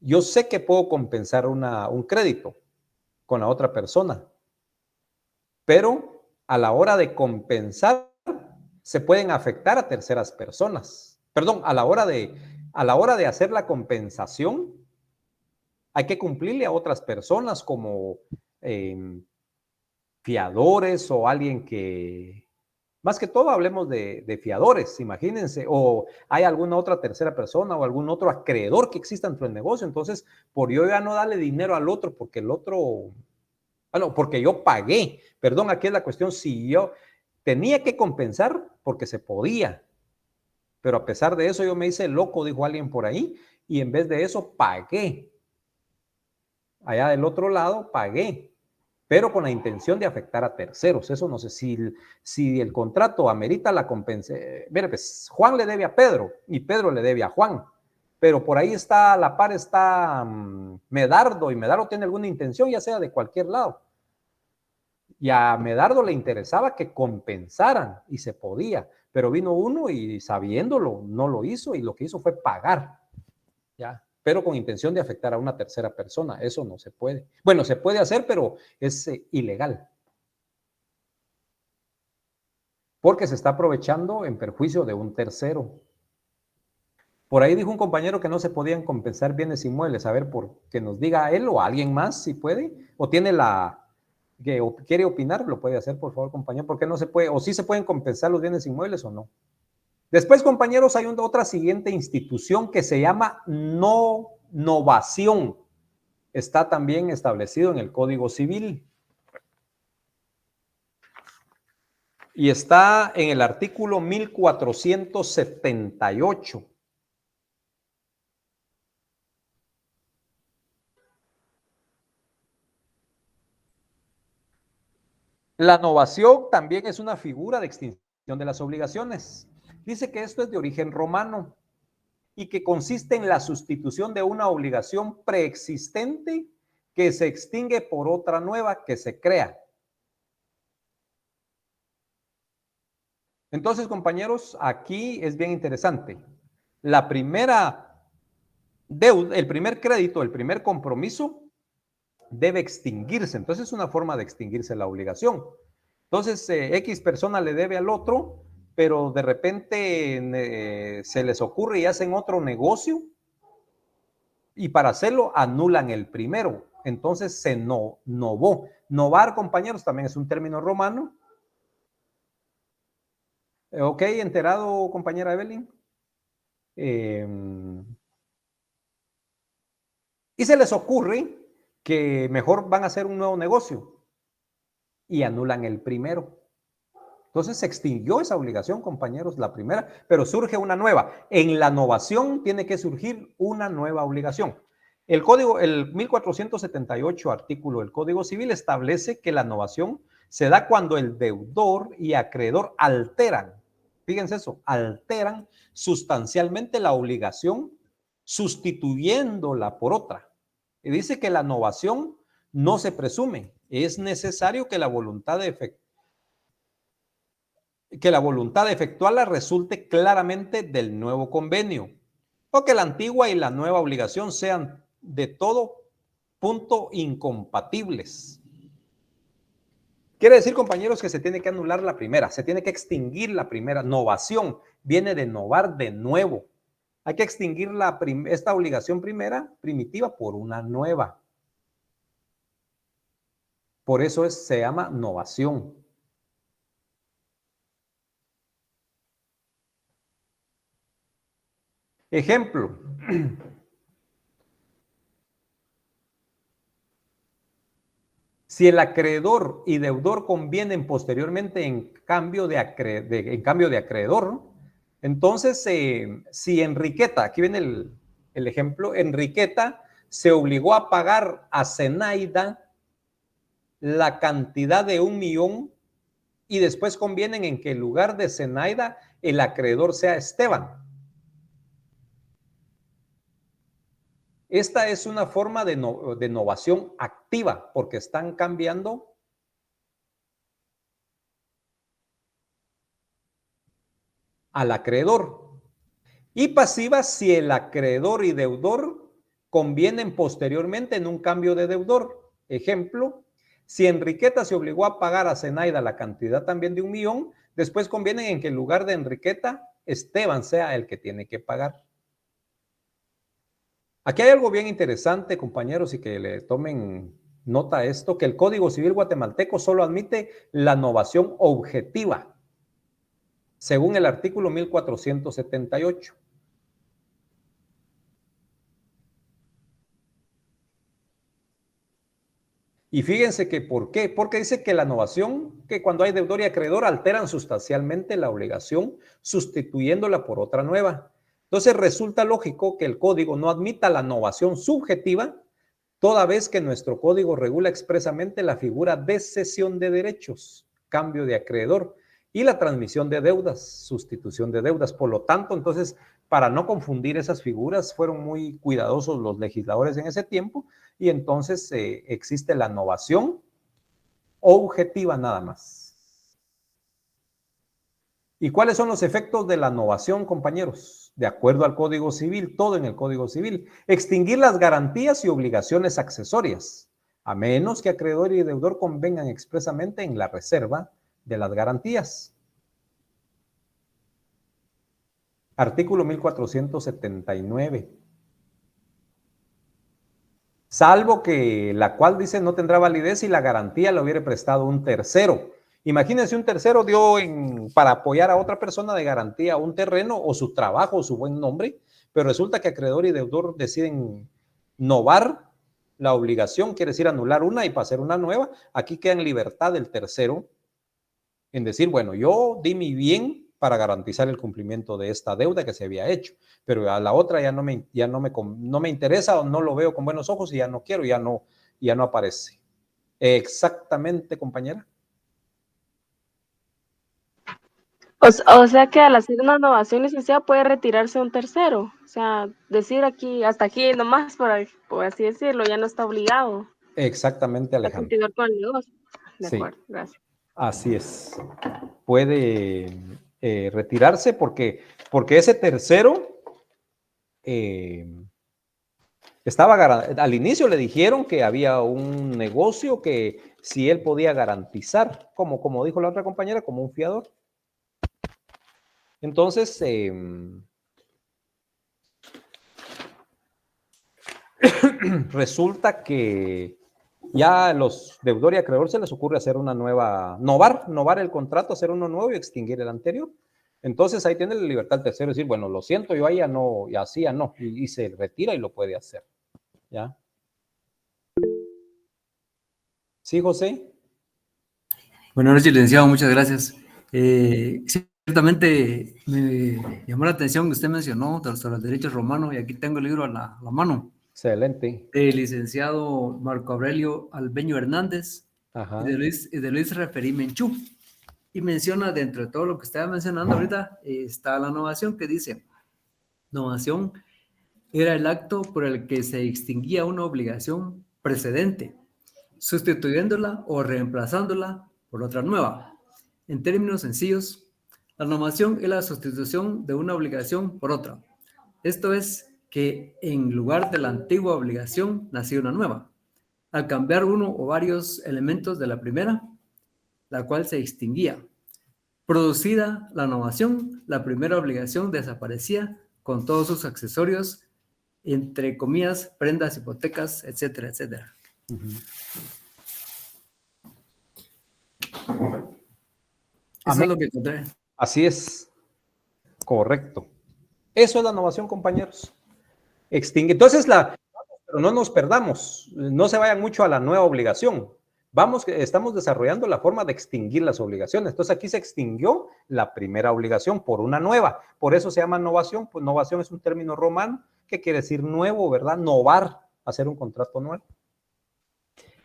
yo sé que puedo compensar un crédito con la otra persona, pero a la hora de compensar se pueden afectar a terceras personas. Perdón, a la hora de hacer la compensación hay que cumplirle a otras personas como fiadores o alguien que, más que todo hablemos de fiadores, imagínense, o hay alguna otra tercera persona o algún otro acreedor que exista dentro del negocio. Entonces, por yo ya no darle dinero al otro porque el otro, bueno, porque yo pagué, perdón, aquí es la cuestión, si yo tenía que compensar porque se podía, pero a pesar de eso yo me hice loco, dijo alguien por ahí, y en vez de eso pagué. Allá del otro lado pagué, pero con la intención de afectar a terceros. Eso no sé si el contrato amerita la compensación. Mire, pues Juan le debe a Pedro y Pedro le debe a Juan, pero por ahí está, a la par está Medardo, y Medardo tiene alguna intención, ya sea de cualquier lado. Y a Medardo le interesaba que compensaran y se podía, pero vino uno y sabiéndolo no lo hizo y lo que hizo fue pagar, ¿ya? Pero con intención de afectar a una tercera persona. Eso no se puede. Bueno, se puede hacer, pero es ilegal. Porque se está aprovechando en perjuicio de un tercero. Por ahí dijo un compañero que no se podían compensar bienes inmuebles. A ver, por que nos diga a él o a alguien más si puede, o tiene que quiere opinar, lo puede hacer, por favor, compañero. ¿Por qué no se puede? O sí se pueden compensar los bienes inmuebles o no. Después, compañeros, hay otra siguiente institución que se llama novación. Está también establecido en el Código Civil. Y está en el artículo 1478. La novación también es una figura de extinción de las obligaciones. Dice que esto es de origen romano y que consiste en la sustitución de una obligación preexistente que se extingue por otra nueva que se crea. Entonces, compañeros, aquí es bien interesante. La primera deuda, el primer crédito, el primer compromiso debe extinguirse. Entonces, es una forma de extinguirse la obligación. Entonces, X persona le debe al otro, pero de repente se les ocurre y hacen otro negocio y para hacerlo anulan el primero. Entonces, se novó. Novar, compañeros, también es un término romano. Ok, enterado, compañera Evelyn. Y se les ocurre que mejor van a hacer un nuevo negocio y anulan el primero. Entonces se extinguió esa obligación, compañeros, la primera, pero surge una nueva. En la novación tiene que surgir una nueva obligación. El 1478 artículo del Código Civil establece que la novación se da cuando el deudor y acreedor alteran, fíjense eso, alteran sustancialmente la obligación sustituyéndola por otra. Y dice que la novación no se presume, es necesario que la voluntad de efectuarla resulte claramente del nuevo convenio, o que la antigua y la nueva obligación sean de todo punto incompatibles. Quiere decir, compañeros, que se tiene que anular la primera, se tiene que extinguir la primera. Novación viene de novar de nuevo. Hay que extinguir esta obligación primera, primitiva, por una nueva. Por eso se llama novación. Ejemplo. Si el acreedor y deudor convienen posteriormente en cambio de acreedor, ¿no? Entonces, si Enriqueta, aquí viene el ejemplo, Enriqueta se obligó a pagar a Zenaida la cantidad de 1 millón y después convienen en que en lugar de Zenaida el acreedor sea Esteban. Esta es una forma de novación activa porque están cambiando al acreedor. Y pasiva si el acreedor y deudor convienen posteriormente en un cambio de deudor. Ejemplo, si Enriqueta se obligó a pagar a Zenaida la cantidad también de 1 millón, después convienen en que en lugar de Enriqueta, Esteban sea el que tiene que pagar. Aquí hay algo bien interesante, compañeros, y que le tomen nota a esto, que el Código Civil guatemalteco solo admite la novación objetiva, según el artículo 1478. Y fíjense que ¿por qué? Porque dice que la novación, que cuando hay deudor y acreedor alteran sustancialmente la obligación, sustituyéndola por otra nueva. Entonces resulta lógico que el código no admita la novación subjetiva, toda vez que nuestro código regula expresamente la figura de cesión de derechos, cambio de acreedor, y la transmisión de deudas, sustitución de deudas. Por lo tanto, entonces, para no confundir esas figuras, fueron muy cuidadosos los legisladores en ese tiempo, y entonces existe la novación objetiva nada más. ¿Y cuáles son los efectos de la novación, compañeros? De acuerdo al Código Civil, todo en el Código Civil. Extinguir las garantías y obligaciones accesorias, a menos que acreedor y deudor convengan expresamente en la reserva de las garantías. Artículo 1479. Salvo que la cual dice no tendrá validez si la garantía la hubiera prestado un tercero. Imagínense, un tercero dio para apoyar a otra persona de garantía un terreno o su trabajo o su buen nombre, pero resulta que acreedor y deudor deciden novar la obligación, quiere decir anular una y pasar una nueva. Aquí queda en libertad del tercero en decir, bueno, yo di mi bien para garantizar el cumplimiento de esta deuda que se había hecho, pero a la otra ya no me interesa o no lo veo con buenos ojos y ya no quiero, ya no aparece. Exactamente, compañera. O sea que al hacer una innovación licenciada puede retirarse un tercero. O sea, decir aquí, hasta aquí nomás, por así decirlo, ya no está obligado Exactamente, a Alejandro. continuar con el negocio. De Sí, acuerdo, gracias. así es. Puede retirarse porque ese tercero al inicio le dijeron que había un negocio que si él podía garantizar, como dijo la otra compañera, como un fiador. Entonces, resulta que ya a los deudor y acreedor se les ocurre hacer una nueva, novar el contrato, hacer uno nuevo y extinguir el anterior. Entonces ahí tiene la libertad el tercero, decir, bueno, lo siento, yo ahí ya no, y así ya no, y se retira y lo puede hacer. ¿Ya? ¿Sí, José? Buenas noches, licenciado, muchas gracias. Ciertamente me llamó la atención que usted mencionó sobre los derechos romanos y aquí tengo el libro a la mano. Excelente. Del licenciado Marco Aurelio Albeño Hernández. Ajá. Y de Luis Referí Menchú. Y menciona, dentro de todo lo que estaba mencionando ahorita, está la novación que dice, novación era el acto por el que se extinguía una obligación precedente, sustituyéndola o reemplazándola por otra nueva. En términos sencillos, la novación es la sustitución de una obligación por otra. Esto es que en lugar de la antigua obligación nació una nueva. Al cambiar uno o varios elementos de la primera, la cual se extinguía. Producida la novación, la primera obligación desaparecía con todos sus accesorios, entre comillas, prendas, hipotecas, etcétera, etcétera. Eso es lo que encontré. Así es. Correcto. Eso es la novación, compañeros. Extingue. Entonces, pero no nos perdamos. No se vayan mucho a la nueva obligación. Estamos desarrollando la forma de extinguir las obligaciones. Entonces, aquí se extinguió la primera obligación por una nueva. Por eso se llama novación. Pues novación es un término romano que quiere decir nuevo, ¿verdad? Novar, hacer un contrato nuevo.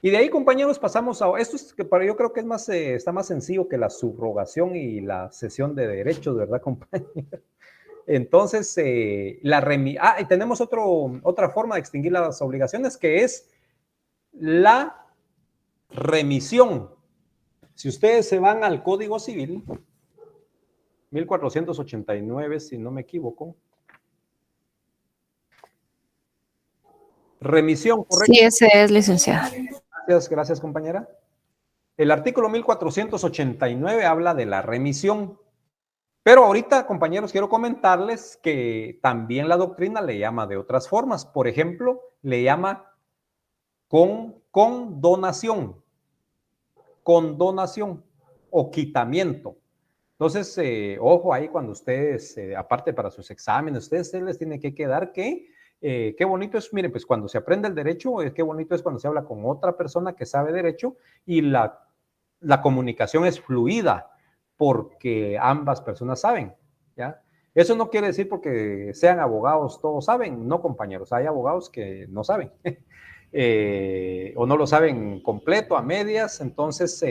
Y de ahí, compañeros, pasamos a esto es que yo creo que es más, está más sencillo que la subrogación y la cesión de derechos, ¿verdad, compañeros? Entonces, y tenemos otra forma de extinguir las obligaciones, que es la remisión. Si ustedes se van al Código Civil, 1489, si no me equivoco. Remisión, ¿correcto? Sí, ese es, licenciada. Gracias, compañera. El artículo 1489 habla de la remisión. Pero ahorita, compañeros, quiero comentarles que también la doctrina le llama de otras formas. Por ejemplo, le llama condonación o quitamiento. Entonces, ojo ahí cuando ustedes, aparte para sus exámenes, ustedes les tiene que quedar que qué bonito es, miren, pues cuando se aprende el derecho, qué bonito es cuando se habla con otra persona que sabe derecho y la comunicación es fluida porque ambas personas saben, ¿ya? Eso no quiere decir porque sean abogados todos saben, no, compañeros, hay abogados que no saben o no lo saben completo, a medias. Entonces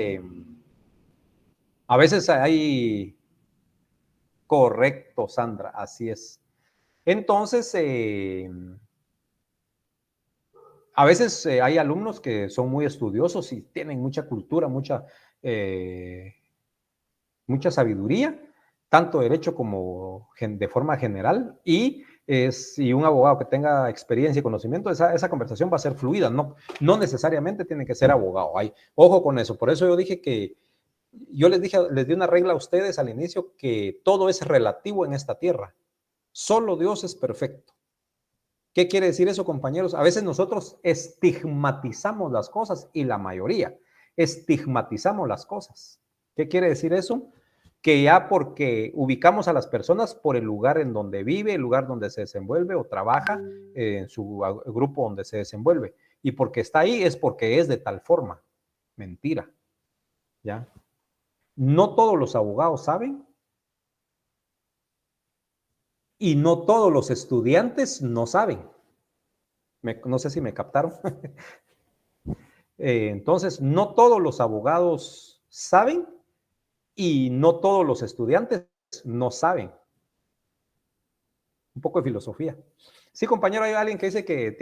a veces hay... Correcto, Sandra, así es. Entonces, a veces hay alumnos que son muy estudiosos y tienen mucha cultura, mucha sabiduría, tanto derecho como de forma general, y un abogado que tenga experiencia y conocimiento, esa conversación va a ser fluida, no necesariamente tiene que ser abogado. Ojo con eso, por eso yo dije que les di una regla a ustedes al inicio, que todo es relativo en esta tierra. Solo Dios es perfecto. ¿Qué quiere decir eso, compañeros? A veces nosotros estigmatizamos las cosas, y la mayoría estigmatizamos las cosas. ¿Qué quiere decir eso? Que ya porque ubicamos a las personas por el lugar en donde vive, el lugar donde se desenvuelve o trabaja, en su grupo donde se desenvuelve, y porque está ahí es porque es de tal forma. Mentira. ¿Ya? No todos los abogados saben y no todos los estudiantes no saben. No sé si me captaron. Entonces, no todos los abogados saben y no todos los estudiantes no saben. Un poco de filosofía. Sí, compañero, hay alguien que dice que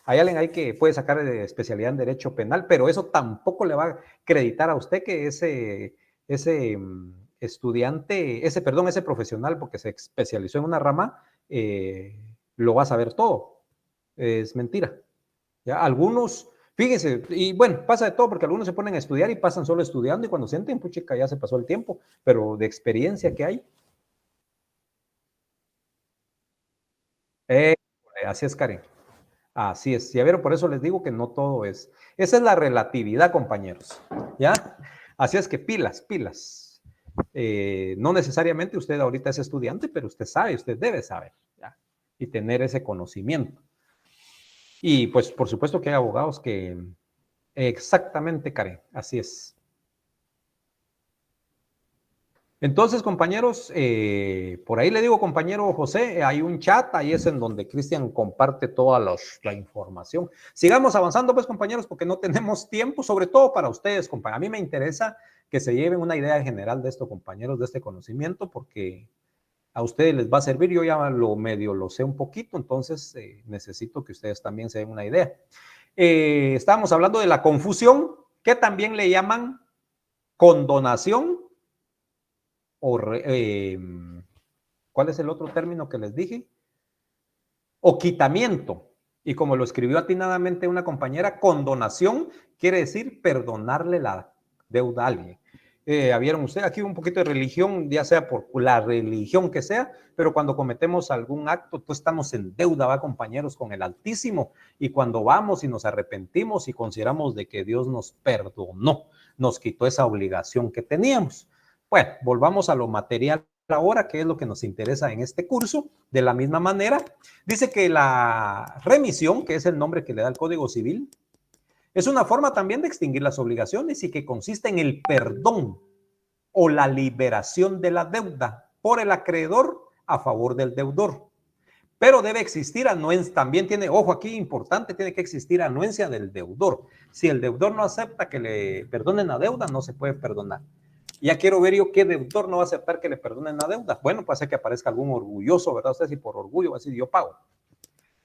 hay alguien ahí que puede sacar de especialidad en Derecho Penal, pero eso tampoco le va a acreditar a usted que ese estudiante, ese profesional, porque se especializó en una rama, lo va a saber todo. Es mentira. ¿Ya? Algunos, fíjense, y bueno, pasa de todo, porque algunos se ponen a estudiar y pasan solo estudiando, y cuando sienten, puchica, ya se pasó el tiempo, pero de experiencia que hay. Así es, Karen. Así es. Y a ver, por eso les digo que no todo es. Esa es la relatividad, compañeros. ¿Ya? Así es que pilas. No necesariamente usted ahorita es estudiante, pero usted sabe, usted debe saber, ¿ya? Y tener ese conocimiento. Y pues, por supuesto que hay abogados que... Exactamente, Karen. Así es. Entonces, compañeros, por ahí le digo, compañero José, hay un chat, ahí es en donde Cristian comparte toda la información. Sigamos avanzando, pues, compañeros, porque no tenemos tiempo, sobre todo para ustedes, compañeros. A mí me interesa que se lleven una idea general de esto, compañeros, de este conocimiento, porque a ustedes les va a servir. Yo ya lo sé un poquito, entonces necesito que ustedes también se den una idea. Estábamos hablando de la confusión, que también le llaman condonación, ¿cuál es el otro término que les dije? O quitamiento. Y como lo escribió atinadamente una compañera, condonación quiere decir perdonarle la deuda a alguien. ¿Vieron ustedes aquí un poquito de religión, ya sea por la religión que sea, pero cuando cometemos algún acto, pues estamos en deuda, va, compañeros, con el Altísimo, y cuando vamos y nos arrepentimos y consideramos de que Dios nos perdonó, nos quitó esa obligación que teníamos. Bueno, volvamos a lo material ahora, que es lo que nos interesa en este curso. De la misma manera, dice que la remisión, que es el nombre que le da el Código Civil, es una forma también de extinguir las obligaciones y que consiste en el perdón o la liberación de la deuda por el acreedor a favor del deudor. Pero debe existir anuencia, también tiene, ojo aquí importante, tiene que existir anuencia del deudor. Si el deudor no acepta que le perdonen la deuda, no se puede perdonar. Ya quiero ver yo qué deudor no va a aceptar que le perdonen la deuda. Bueno, puede ser que aparezca algún orgulloso, ¿verdad? Usted si por orgullo va a decir yo pago.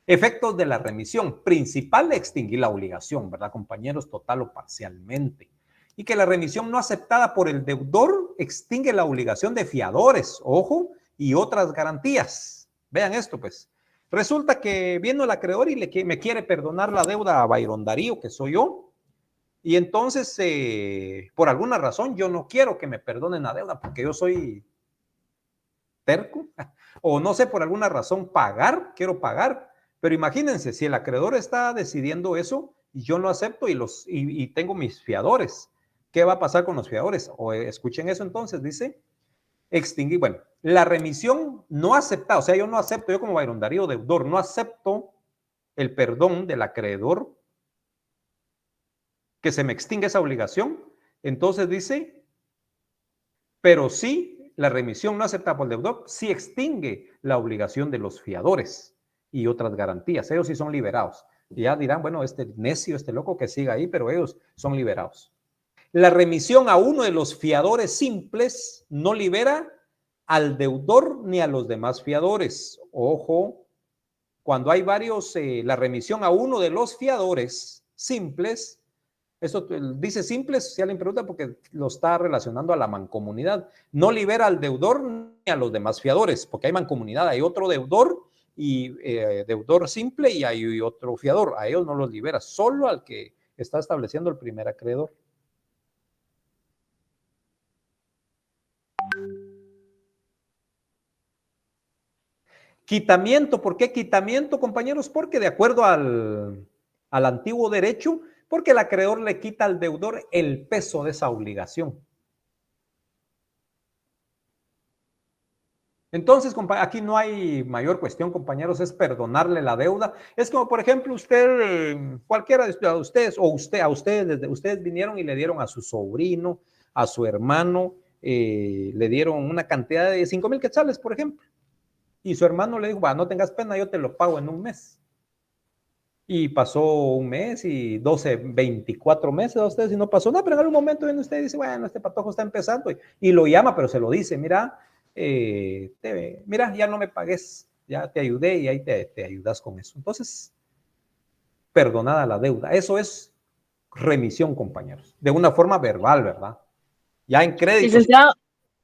Efectos de la remisión. Principal, extinguir la obligación, ¿verdad, compañeros? Total o parcialmente. Y que la remisión no aceptada por el deudor extingue la obligación de fiadores, ojo, y otras garantías. Vean esto, pues. Resulta que viene el acreedor y me quiere perdonar la deuda a Byron Darío, que soy yo, y entonces, por alguna razón, yo no quiero que me perdonen la deuda porque yo soy terco, o no sé, por alguna razón quiero pagar, pero imagínense, si el acreedor está decidiendo eso y yo no acepto y tengo mis fiadores, ¿qué va a pasar con los fiadores? O escuchen eso entonces, dice, extinguir, bueno, la remisión no aceptada, o sea, yo no acepto, yo como Byron Darío deudor, no acepto el perdón del acreedor, que se me extingue esa obligación, entonces dice, pero sí, la remisión no aceptada por el deudor, sí extingue la obligación de los fiadores y otras garantías, ellos sí son liberados. Y ya dirán, bueno, este necio, este loco que siga ahí, pero ellos son liberados. La remisión a uno de los fiadores simples no libera al deudor ni a los demás fiadores. Ojo, cuando hay varios, la remisión a uno de los fiadores simples, esto dice simples, si alguien pregunta, porque lo está relacionando a la mancomunidad. No libera al deudor ni a los demás fiadores, porque hay mancomunidad, hay otro deudor y deudor simple y hay otro fiador. A ellos no los libera, solo al que está estableciendo el primer acreedor. Quitamiento, ¿por qué quitamiento, compañeros? Porque de acuerdo al antiguo derecho, porque el acreedor le quita al deudor el peso de esa obligación. Entonces, aquí no hay mayor cuestión, compañeros, es perdonarle la deuda. Es como, por ejemplo, usted, cualquiera de ustedes, o ustedes vinieron y le dieron a su sobrino, a su hermano, le dieron una cantidad de 5,000 quetzales, por ejemplo. Y su hermano le dijo, va, no tengas pena, yo te lo pago en un mes. Y pasó un mes y 12, 24 meses a ustedes y no pasó nada, pero en algún momento viene usted y dice, bueno, este patojo está empezando y lo llama, pero se lo dice, mira, mira, ya no me pagues, ya te ayudé y ahí te ayudas con eso. Entonces, perdonada la deuda. Eso es remisión, compañeros, de una forma verbal, ¿verdad? Ya en créditos. Licenciado,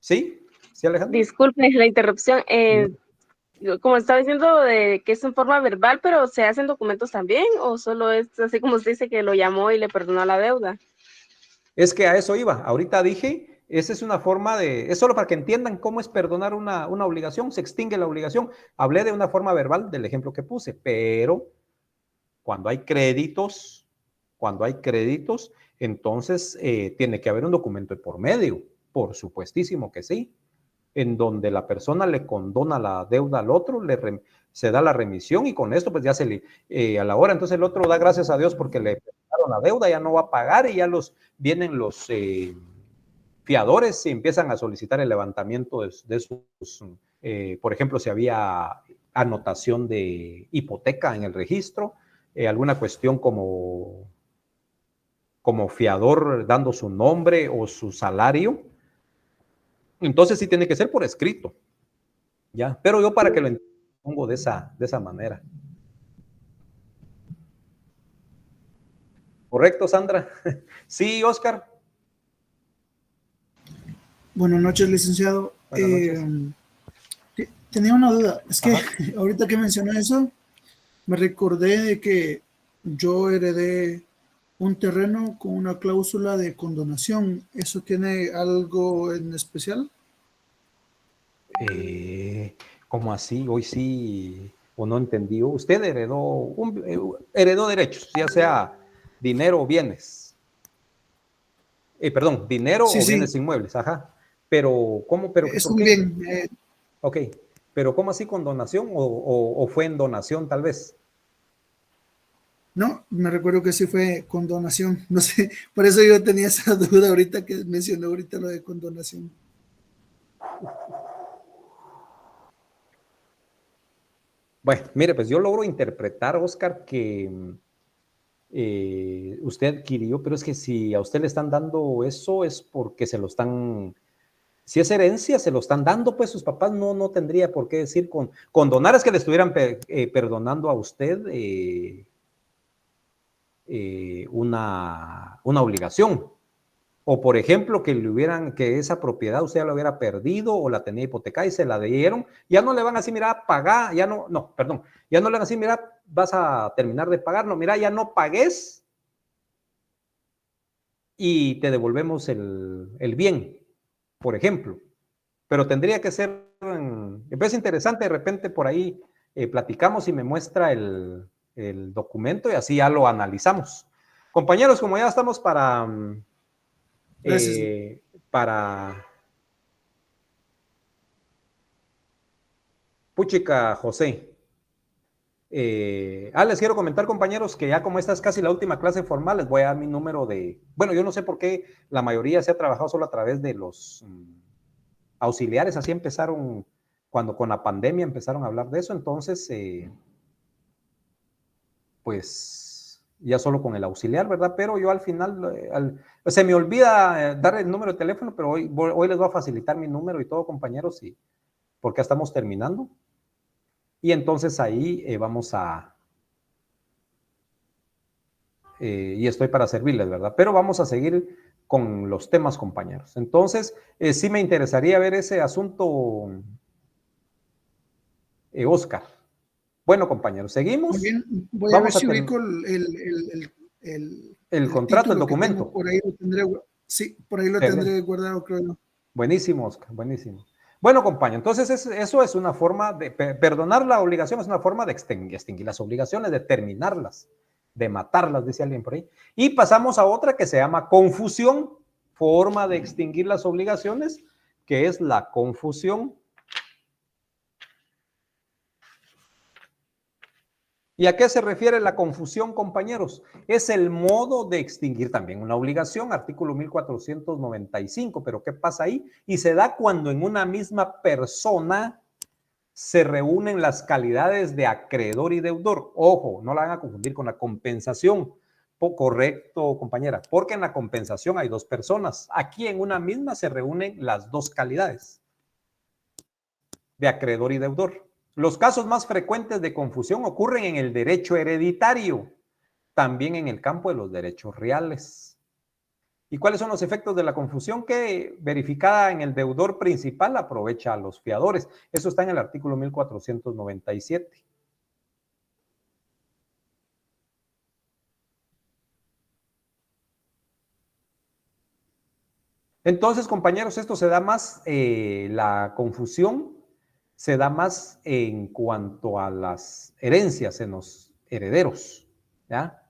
¿Sí? ¿Sí, Alejandro? disculpe la interrupción. Como estaba diciendo, de que es en forma verbal, pero ¿se hacen documentos también? ¿O solo es así como usted dice que lo llamó y le perdonó la deuda? Es que a eso iba. Ahorita dije, esa es una forma es solo para que entiendan cómo es perdonar una obligación, se extingue la obligación. Hablé de una forma verbal del ejemplo que puse, pero cuando hay créditos, entonces tiene que haber un documento de por medio, por supuestísimo que sí, en donde la persona le condona la deuda al otro, se da la remisión y con esto pues ya a la hora, entonces el otro da gracias a Dios porque le perdonaron la deuda, ya no va a pagar y ya vienen los fiadores y empiezan a solicitar el levantamiento de sus, por ejemplo, si había anotación de hipoteca en el registro, alguna cuestión como fiador dando su nombre o su salario, entonces sí tiene que ser por escrito, ¿ya? Pero yo para que lo pongo de esa manera. ¿Correcto, Sandra? Sí, Oscar. Buenas noches, licenciado. Buenas noches. Tenía una duda. Es que Ajá. ahorita que mencionó eso, me recordé de que yo heredé un terreno con una cláusula de condonación. ¿Eso tiene algo en especial? ¿Cómo así? Hoy sí, o no entendió. Usted heredó derechos, ya sea dinero o bienes. Perdón, dinero Sí, o sí, bienes inmuebles, ajá. Pero, ¿cómo? ¿Pero es por un qué? bien. Ok, pero ¿cómo así con donación o fue en donación tal vez? No, me recuerdo que sí fue condonación. No sé, por eso yo tenía esa duda ahorita que mencionó ahorita lo de condonación. Bueno, mire, pues yo logro interpretar, Oscar, que usted adquirió, pero es que si a usted le están dando eso es porque se lo están, si es herencia, se lo están dando, pues sus papás no tendría por qué decir con donar, es que le estuvieran perdonando a usted una obligación. O por ejemplo, que esa propiedad usted ya la hubiera perdido o la tenía hipotecada y se la dieron, ya no le van a decir, mira, paga, ya no, perdón, ya no le van a decir, mira, vas a terminar de pagar, no, mira, ya no pagues y te devolvemos el bien, por ejemplo. Pero tendría que ser, es interesante, de repente por ahí platicamos y me muestra el documento y así ya lo analizamos. Compañeros, como ya estamos para Puchica, José. Les quiero comentar, compañeros, que ya como esta es casi la última clase formal, les voy a dar mi número de... Bueno, yo no sé por qué la mayoría se ha trabajado solo a través de los auxiliares, así empezaron, cuando con la pandemia empezaron a hablar de eso, entonces, pues, ya solo con el auxiliar, ¿verdad? Pero yo al final, se me olvida dar el número de teléfono, pero hoy les voy a facilitar mi número y todo, compañeros, porque ya estamos terminando. Y entonces ahí vamos a... y estoy para servirles, ¿verdad? Pero vamos a seguir con los temas, compañeros. Entonces, sí me interesaría ver ese asunto, Oscar. Bueno, compañeros, seguimos. Muy bien, voy Vamos a ver si ubico el contrato, el documento. Por ahí lo tendré, sí, por ahí lo tendré guardado, creo yo. Buenísimo, Oscar, buenísimo. Bueno, compañero, entonces eso es una forma de perdonar la obligación, es una forma de extinguir las obligaciones, de terminarlas, de matarlas, dice alguien por ahí. Y pasamos a otra que se llama confusión, forma de extinguir las obligaciones, que es la confusión. ¿Y a qué se refiere la confusión, compañeros? Es el modo de extinguir también una obligación, artículo 1495, pero ¿qué pasa ahí? Y se da cuando en una misma persona se reúnen las calidades de acreedor y deudor. Ojo, no la van a confundir con la compensación. Correcto, compañera, porque en la compensación hay dos personas. Aquí en una misma se reúnen las dos calidades de acreedor y deudor. Los casos más frecuentes de confusión ocurren en el derecho hereditario, también en el campo de los derechos reales. ¿Y cuáles son los efectos de la confusión? Que verificada en el deudor principal aprovecha a los fiadores. Eso está en el artículo 1497. Entonces, compañeros, esto se da más, la confusión se da más en cuanto a las herencias en los herederos, ¿ya?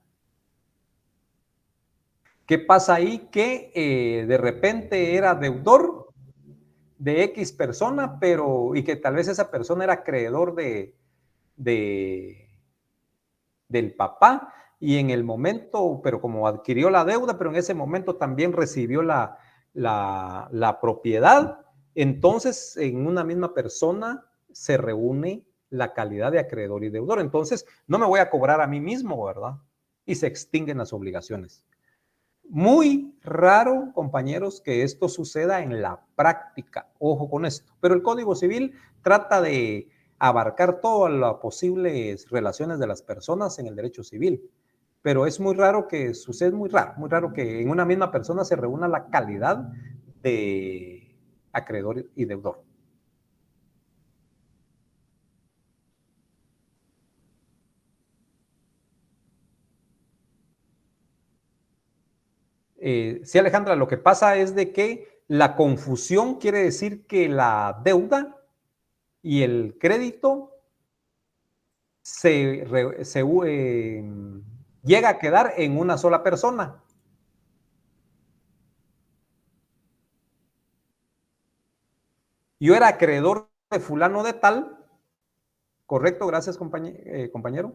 ¿Qué pasa ahí? Que de repente era deudor de X persona, y que tal vez esa persona era acreedor del papá, y en el momento, pero como adquirió la deuda, pero en ese momento también recibió la propiedad, entonces en una misma persona se reúne la calidad de acreedor y deudor. Entonces no me voy a cobrar a mí mismo, ¿verdad? Y se extinguen las obligaciones. Muy raro, compañeros, que esto suceda en la práctica. Ojo con esto. Pero el Código Civil trata de abarcar todas las posibles relaciones de las personas en el derecho civil. Pero es muy raro que suceda, muy raro que en una misma persona se reúna la calidad de acreedor y deudor. Sí, Alejandra, lo que pasa es de que la confusión quiere decir que la deuda y el crédito llega a quedar en una sola persona. Yo era acreedor de fulano de tal, correcto, gracias compañero.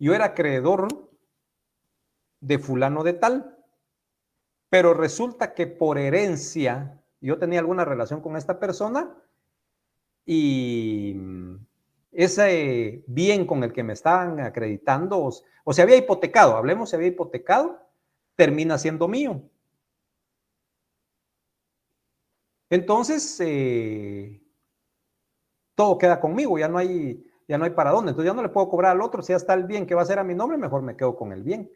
Yo era acreedor de fulano de tal, pero resulta que por herencia yo tenía alguna relación con esta persona y ese bien con el que me estaban acreditando, o se había hipotecado, hablemos, se había hipotecado, termina siendo mío. Entonces, todo queda conmigo, ya no hay para dónde. Entonces ya no le puedo cobrar al otro. Si ya está el bien que va a ser a mi nombre, mejor me quedo con el bien.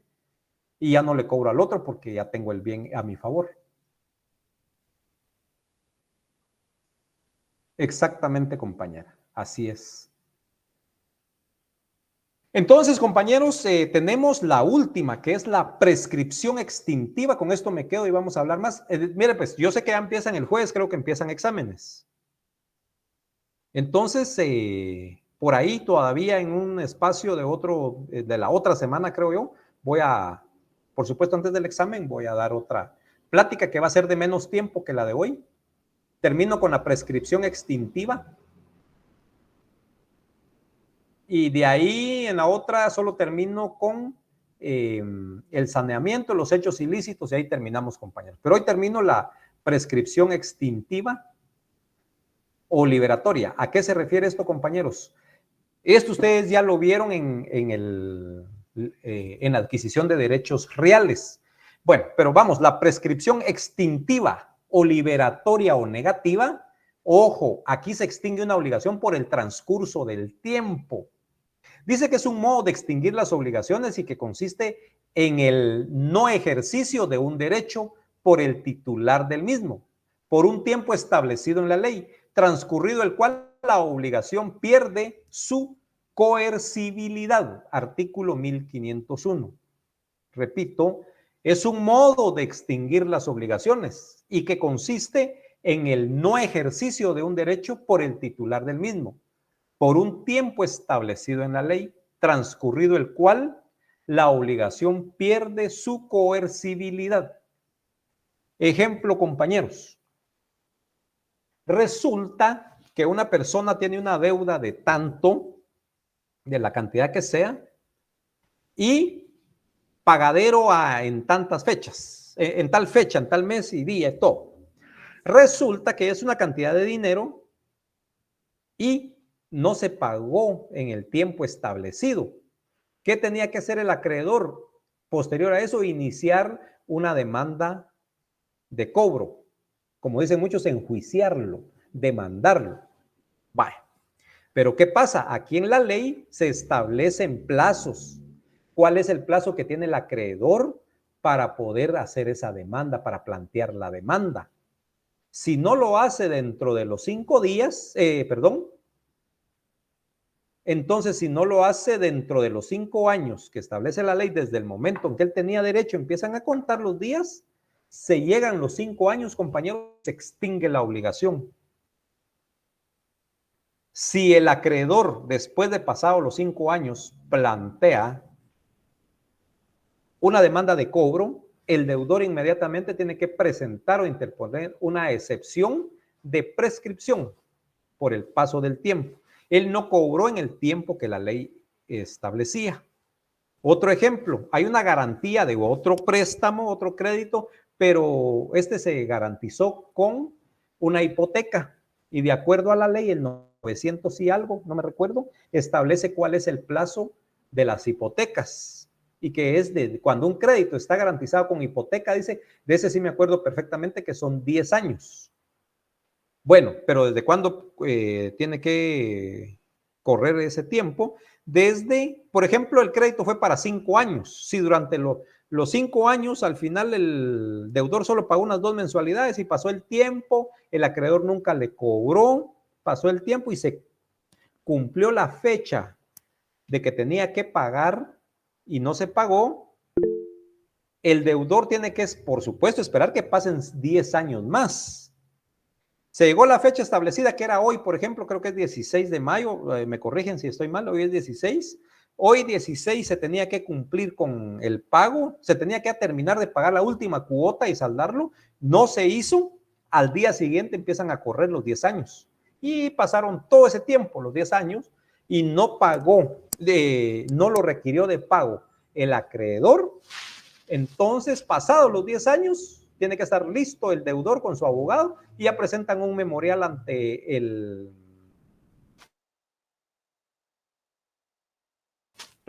Y ya no le cobro al otro porque ya tengo el bien a mi favor. Exactamente, compañera. Así es. Entonces, compañeros, tenemos la última, que es la prescripción extintiva. Con esto me quedo y vamos a hablar más. Mire, pues yo sé que ya empiezan el jueves, creo que empiezan exámenes. Entonces, por ahí todavía en un espacio de la otra semana, creo yo, por supuesto, antes del examen, voy a dar otra plática que va a ser de menos tiempo que la de hoy. Termino con la prescripción extintiva. Y de ahí en la otra solo termino con el saneamiento, los hechos ilícitos, y ahí terminamos, compañeros. Pero hoy termino la prescripción extintiva o liberatoria. ¿A qué se refiere esto, compañeros? Esto ustedes ya lo vieron en la adquisición de derechos reales. Bueno, pero vamos, la prescripción extintiva o liberatoria o negativa, ojo, aquí se extingue una obligación por el transcurso del tiempo. Dice que es un modo de extinguir las obligaciones y que consiste en el no ejercicio de un derecho por el titular del mismo, por un tiempo establecido en la ley, transcurrido el cual la obligación pierde su coercibilidad. Artículo 1501. Repito, es un modo de extinguir las obligaciones y que consiste en el no ejercicio de un derecho por el titular del mismo, por un tiempo establecido en la ley, transcurrido el cual la obligación pierde su coercibilidad. Ejemplo, compañeros. Resulta que una persona tiene una deuda de tanto, de la cantidad que sea, y pagadero en tantas fechas, en tal fecha, en tal mes y día, todo. Resulta que es una cantidad de dinero y no se pagó en el tiempo establecido. ¿Qué tenía que hacer el acreedor? Posterior a eso, iniciar una demanda de cobro. Como dicen muchos, enjuiciarlo, demandarlo. Vale. Pero ¿qué pasa? Aquí en la ley se establecen plazos. ¿Cuál es el plazo que tiene el acreedor para poder hacer esa demanda, para plantear la demanda? Si no lo hace dentro de los 5 días, entonces si no lo hace dentro de los 5 años que establece la ley, desde el momento en que él tenía derecho, empiezan a contar los días, se llegan los 5 años, compañeros, se extingue la obligación. Si el acreedor, después de pasados los 5 años, plantea una demanda de cobro, el deudor inmediatamente tiene que presentar o interponer una excepción de prescripción por el paso del tiempo. Él no cobró en el tiempo que la ley establecía. Otro ejemplo, hay una garantía de otro préstamo, otro crédito, pero este se garantizó con una hipoteca y de acuerdo a la ley, el 900 y algo, no me recuerdo, establece cuál es el plazo de las hipotecas y que es de cuando un crédito está garantizado con hipoteca, dice, de ese sí me acuerdo perfectamente que son 10 años. Bueno, pero ¿desde cuándo tiene que correr ese tiempo? Desde, por ejemplo, el crédito fue para 5 años. Si durante los 5 años al final el deudor solo pagó unas 2 mensualidades y pasó el tiempo, el acreedor nunca le cobró, pasó el tiempo y se cumplió la fecha de que tenía que pagar y no se pagó, el deudor tiene que, por supuesto, esperar que pasen 10 años más. Se llegó la fecha establecida, que era hoy, por ejemplo, creo que es 16 de mayo, me corrigen si estoy mal, hoy es 16. Hoy 16 se tenía que cumplir con el pago, se tenía que terminar de pagar la última cuota y saldarlo. No se hizo, al día siguiente empiezan a correr los 10 años. Y pasaron todo ese tiempo, los 10 años, y no pagó, no lo requirió de pago el acreedor. Entonces, pasados los 10 años, tiene que estar listo el deudor con su abogado y ya presentan un memorial ante el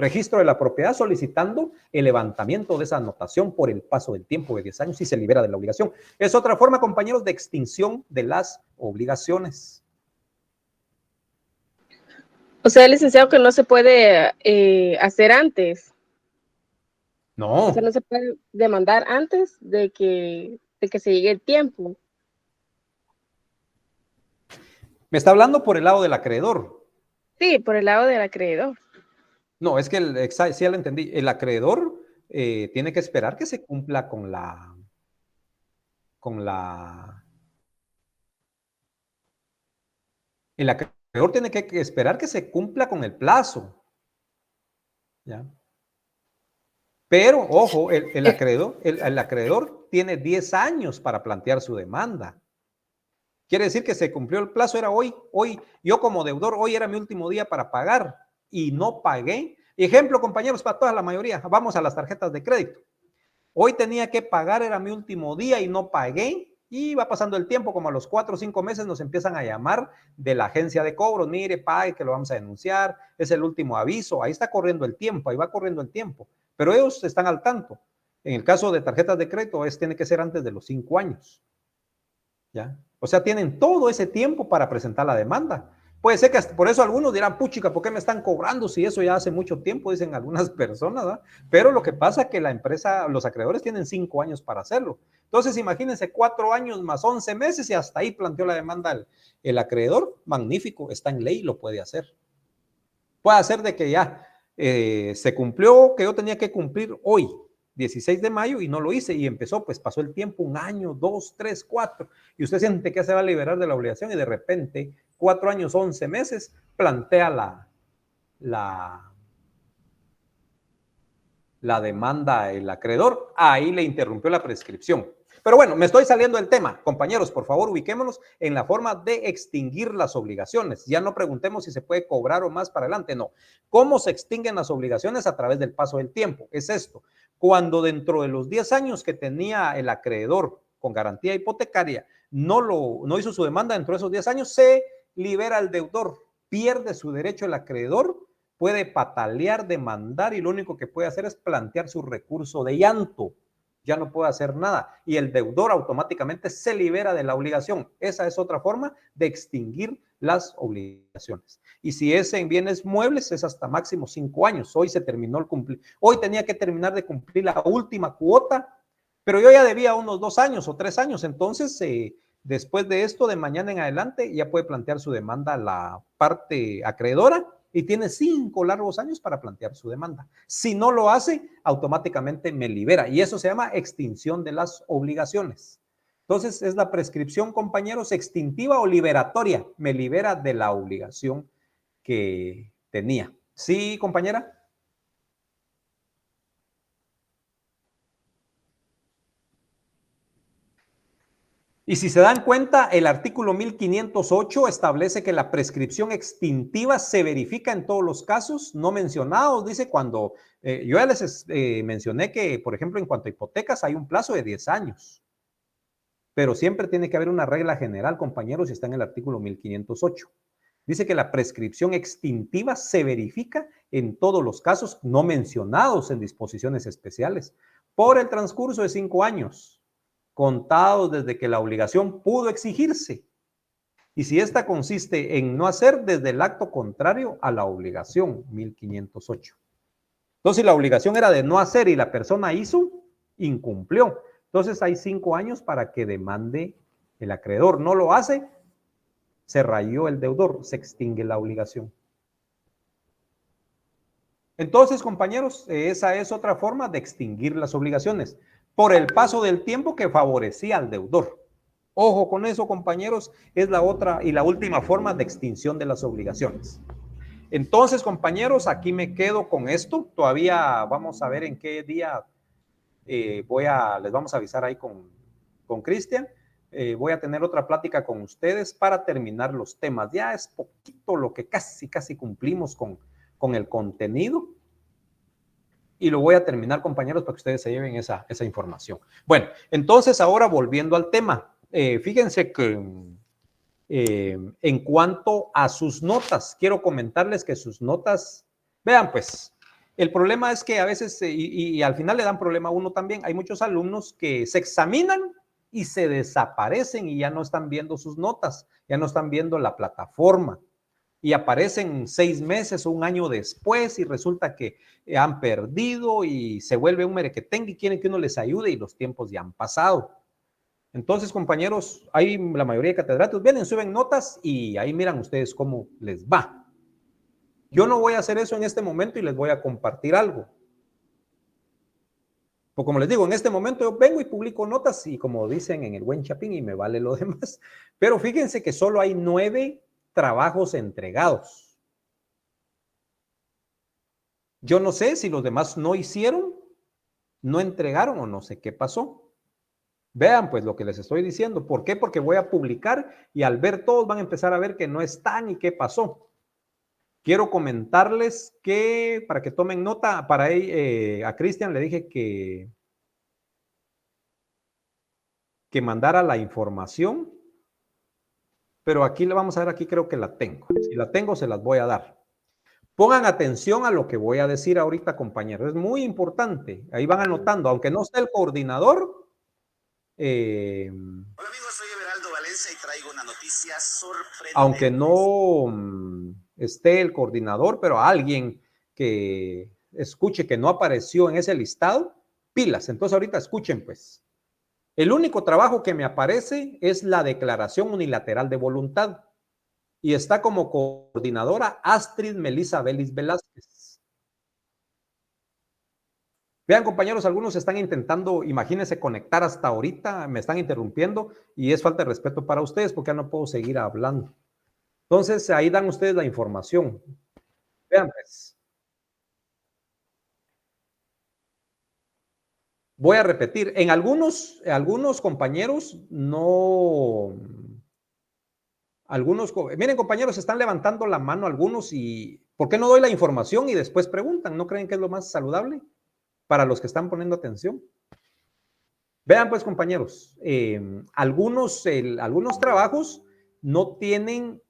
registro de la propiedad solicitando el levantamiento de esa anotación por el paso del tiempo de 10 años y se libera de la obligación. Es otra forma, compañeros, de extinción de las obligaciones. O sea, licenciado, que no se puede hacer antes. O sea, No. no se puede demandar antes de que se llegue el tiempo. Me está hablando por el lado del acreedor. Sí, por el lado del acreedor. No, es que sí, ya lo entendí. El acreedor tiene que esperar que se cumpla el acreedor tiene que esperar que se cumpla con el plazo. ¿Ya? Pero, ojo, el acreedor tiene 10 años para plantear su demanda. Quiere decir que se cumplió el plazo, era hoy, yo como deudor, hoy era mi último día para pagar y no pagué. Ejemplo, compañeros, para toda la mayoría, vamos a las tarjetas de crédito. Hoy tenía que pagar, era mi último día y no pagué. Y va pasando el tiempo, como a los 4 o 5 meses nos empiezan a llamar de la agencia de cobros. Mire, pague, que lo vamos a denunciar. Es el último aviso. Ahí está corriendo el tiempo, ahí va corriendo el tiempo. Pero ellos están al tanto. En el caso de tarjetas de crédito, tiene que ser antes de los 5 años. ¿Ya? O sea, tienen todo ese tiempo para presentar la demanda. Puede ser que hasta por eso algunos dirán, puchica, ¿por qué me están cobrando si eso ya hace mucho tiempo? Dicen algunas personas, ¿verdad? Pero lo que pasa es que la empresa, los acreedores tienen 5 años para hacerlo. Entonces, imagínense 4 años más 11 meses y hasta ahí planteó la demanda el acreedor. Magnífico, está en ley, lo puede hacer. Puede hacer de que ya se cumplió, que yo tenía que cumplir hoy, 16 de mayo, y no lo hice, y empezó, pues pasó el tiempo, 1 año, 2, 3, 4, y usted siente que se va a liberar de la obligación, y de repente, 4 años, 11 meses, plantea la demanda el acreedor, ahí le interrumpió la prescripción. Pero bueno, me estoy saliendo del tema. Compañeros, por favor, ubiquémonos en la forma de extinguir las obligaciones. Ya no preguntemos si se puede cobrar o más para adelante, no. ¿Cómo se extinguen las obligaciones? A través del paso del tiempo. Es esto. Cuando dentro de los 10 años que tenía el acreedor con garantía hipotecaria no hizo su demanda dentro de esos 10 años, se libera el deudor, pierde su derecho el acreedor, puede patalear, demandar, y lo único que puede hacer es plantear su recurso de llanto. Ya no puede hacer nada y el deudor automáticamente se libera de la obligación. Esa es otra forma de extinguir las obligaciones. Y si es en bienes muebles, es hasta máximo 5 años. Hoy se terminó el cumplir. Hoy tenía que terminar de cumplir la última cuota, pero yo ya debía unos 2 años o 3 años. Entonces, después de esto, de mañana en adelante, ya puede plantear su demanda la parte acreedora y tiene 5 largos años para plantear su demanda. Si no lo hace, automáticamente me libera. Y eso se llama extinción de las obligaciones. Entonces, es la prescripción, compañeros, extintiva o liberatoria. Me libera de la obligación que tenía. ¿Sí, compañera? Y si se dan cuenta, el artículo 1508 establece que la prescripción extintiva se verifica en todos los casos no mencionados. Dice cuando, yo ya les mencioné que, por ejemplo, en cuanto a hipotecas hay un plazo de 10 años. Pero siempre tiene que haber una regla general, compañeros, y está en el artículo 1508. Dice que la prescripción extintiva se verifica en todos los casos no mencionados en disposiciones especiales por el transcurso de 5 años. Contados desde que la obligación pudo exigirse. Y si esta consiste en no hacer desde el acto contrario a la obligación, 1508. Entonces, si la obligación era de no hacer y la persona hizo, incumplió. Entonces, hay 5 años para que demande el acreedor. No lo hace, se rayó el deudor, se extingue la obligación. Entonces, compañeros, esa es otra forma de extinguir las obligaciones, por el paso del tiempo que favorecía al deudor. Ojo con eso, compañeros, es la otra y la última forma de extinción de las obligaciones. Entonces, compañeros, aquí me quedo con esto. Todavía vamos a ver en qué día les vamos a avisar ahí con Cristian. Voy a tener otra plática con ustedes para terminar los temas. Ya es poquito lo que casi cumplimos con el contenido. Y lo voy a terminar, compañeros, para que ustedes se lleven esa información. Bueno, entonces ahora volviendo al tema. Fíjense que en cuanto a sus notas, quiero comentarles que sus notas, vean pues, El problema es que a veces, y al final le dan problema a uno también, hay muchos alumnos que se examinan y se desaparecen y ya no están viendo sus notas, ya no están viendo la plataforma y aparecen 6 meses o un año después y resulta que han perdido y se vuelve un merequetengue y quieren que uno les ayude y los tiempos ya han pasado. Entonces, compañeros, hay la mayoría de catedráticos vienen, suben notas y ahí miran ustedes cómo les va. Yo no voy a hacer eso en este momento y les voy a compartir algo. Pues como les digo, en este momento yo vengo y publico notas y como dicen en el buen Chapín y me vale lo demás. Pero fíjense que solo hay 9 trabajos entregados. Yo no sé si los demás no hicieron, no entregaron o no sé qué pasó. Vean pues lo que les estoy diciendo. ¿Por qué? Porque voy a publicar y al ver todos van a empezar a ver que no están y qué pasó. Quiero comentarles que, para que tomen nota, a Cristian le dije que mandara la información, pero aquí le vamos a ver, aquí creo que la tengo. Si la tengo, se las voy a dar. Pongan atención a lo que voy a decir ahorita, compañeros. Es muy importante. Ahí van anotando, aunque no esté el coordinador. Hola amigos, soy Everaldo Valencia y traigo una noticia sorprendente. Aunque no esté el coordinador, pero alguien que escuche que no apareció en ese listado, pilas. Entonces ahorita escuchen pues. El único trabajo que me aparece es la declaración unilateral de voluntad y está como coordinadora Astrid Melisa Vélez Velázquez. Vean, compañeros, algunos están intentando, imagínense, conectar hasta ahorita, me están interrumpiendo y es falta de respeto para ustedes porque ya no puedo seguir hablando. Entonces, ahí dan ustedes la información. Vean, pues. Voy a repetir, en algunos compañeros no... miren, compañeros, están levantando la mano algunos y ¿por qué no doy la información y después preguntan? ¿No creen que es lo más saludable para los que están poniendo atención? Vean pues, compañeros, algunos trabajos no tienen,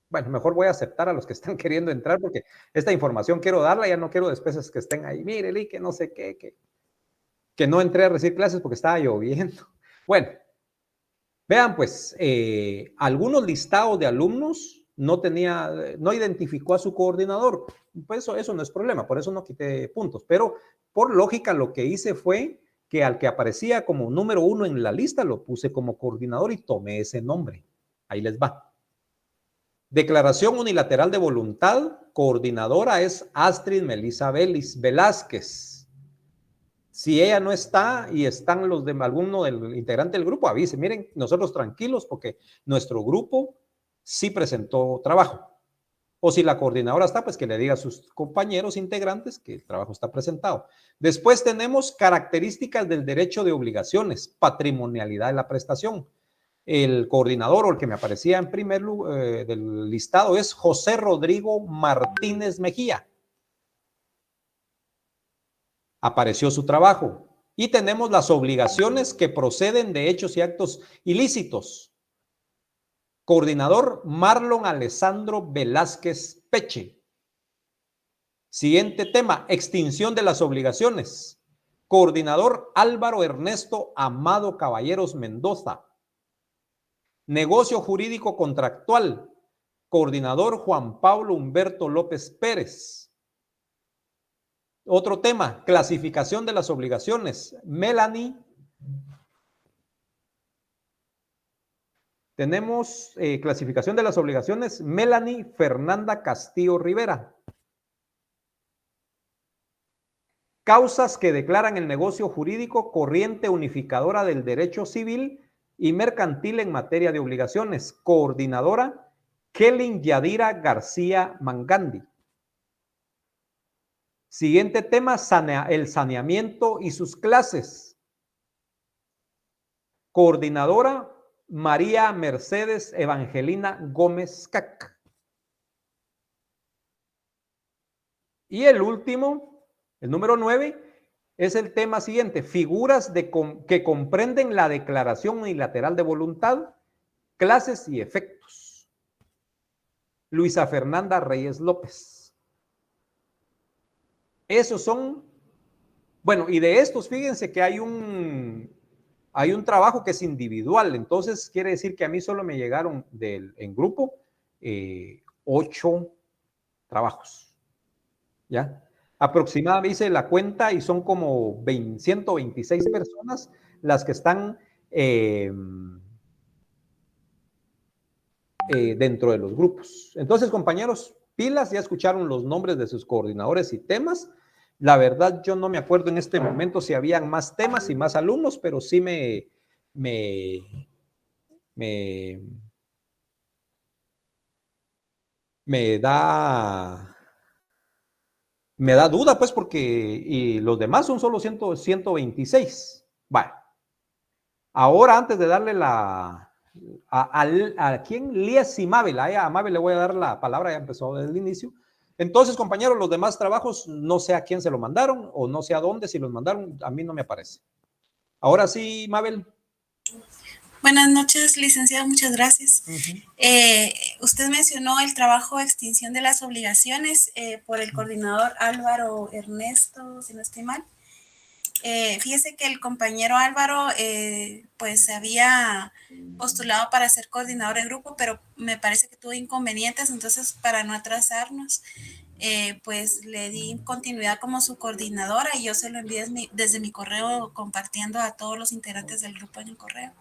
bueno, mejor voy a aceptar a los que están queriendo entrar porque esta información quiero darla, ya no quiero después que estén ahí, mírele, que no sé qué, que no entré a recibir clases porque estaba lloviendo. Bueno, vean pues, algunos listados de alumnos no identificó a su coordinador. Pues eso no es problema, por eso no quité puntos. Pero por lógica lo que hice fue que al que aparecía como número 1 en la lista lo puse como coordinador y tomé ese nombre. Ahí les va. Declaración unilateral de voluntad, coordinadora es Astrid Melisa Vélez Velázquez. Si ella no está y están alguno del integrante del grupo, avise. Miren, nosotros tranquilos porque nuestro grupo sí presentó trabajo. O si la coordinadora está, pues que le diga a sus compañeros integrantes que el trabajo está presentado. Después tenemos características del derecho de obligaciones, patrimonialidad de la prestación. El coordinador o el que me aparecía en primer lugar del listado es José Rodrigo Martínez Mejía. Apareció su trabajo. Y tenemos las obligaciones que proceden de hechos y actos ilícitos. Coordinador Marlon Alessandro Velázquez Peche. Siguiente tema, extinción de las obligaciones. Coordinador Álvaro Ernesto Amado Caballeros Mendoza. Negocio jurídico contractual. Coordinador Juan Pablo Humberto López Pérez. Otro tema, clasificación de las obligaciones. Melanie. Tenemos clasificación de las obligaciones. Melanie Fernanda Castillo Rivera. Causas que declaran el negocio jurídico corriente unificadora del derecho civil y mercantil en materia de obligaciones. Coordinadora Kelly Yadira García Mangandi. Siguiente tema, el saneamiento y sus clases. Coordinadora María Mercedes Evangelina Gómez Cac. Y el último, el número 9, es el tema siguiente, figuras que comprenden la declaración unilateral de voluntad, clases y efectos. Luisa Fernanda Reyes López. Esos son, bueno, y de estos, fíjense que hay un trabajo que es individual, entonces quiere decir que a mí solo me llegaron en grupo 8 trabajos, ¿ya? Aproximadamente hice la cuenta y son como 126 personas las que están dentro de los grupos. Entonces, compañeros, pilas, ya escucharon los nombres de sus coordinadores y temas. La verdad, yo no me acuerdo en este momento si habían más temas y más alumnos, pero sí me da duda, pues, porque y los demás son solo 126. Vale. Ahora, antes de darle a quién, Lies y Mabel, a Mabel le voy a dar la palabra, ya empezó desde el inicio. Entonces, compañeros, los demás trabajos, no sé a quién se lo mandaron o no sé a dónde, si los mandaron, a mí no me aparece. Ahora sí, Mabel. Buenas noches, licenciado, muchas gracias. Usted mencionó el trabajo de extinción de las obligaciones por el coordinador Álvaro Ernesto, si no estoy mal. Fíjese que el compañero Álvaro pues había postulado para ser coordinador en grupo, pero me parece que tuvo inconvenientes, entonces para no atrasarnos, pues le di continuidad como su coordinadora y yo se lo envié desde mi correo compartiendo a todos los integrantes del grupo en el correo.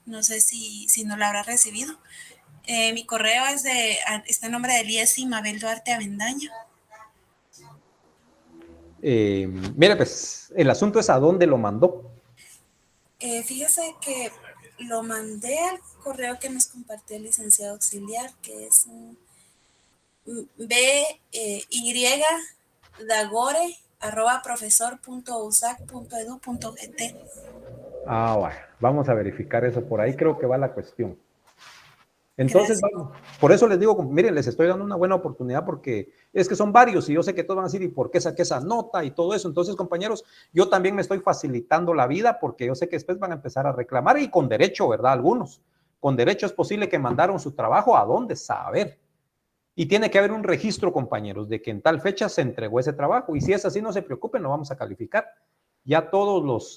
No sé si no lo habrá recibido. Mi correo está en nombre de Liesi Mabel Duarte Avendaño. Mira, pues el asunto es a dónde lo mandó. Fíjese que lo mandé al correo que nos compartió el licenciado auxiliar, que es by.dagore@profesor.usac.edu.gt. Bueno, vamos a verificar eso, por ahí creo que va la cuestión. Entonces, bueno, por eso les digo, miren, les estoy dando una buena oportunidad porque es que son varios y yo sé que todos van a decir, ¿y por qué saqué esa nota y todo eso? Entonces, compañeros, yo también me estoy facilitando la vida porque yo sé que después van a empezar a reclamar y con derecho, ¿verdad? Algunos. Con derecho es posible que mandaron su trabajo a dónde saber. Y tiene que haber un registro, compañeros, de que en tal fecha se entregó ese trabajo. Y si es así, no se preocupen, lo vamos a calificar. Ya todos los...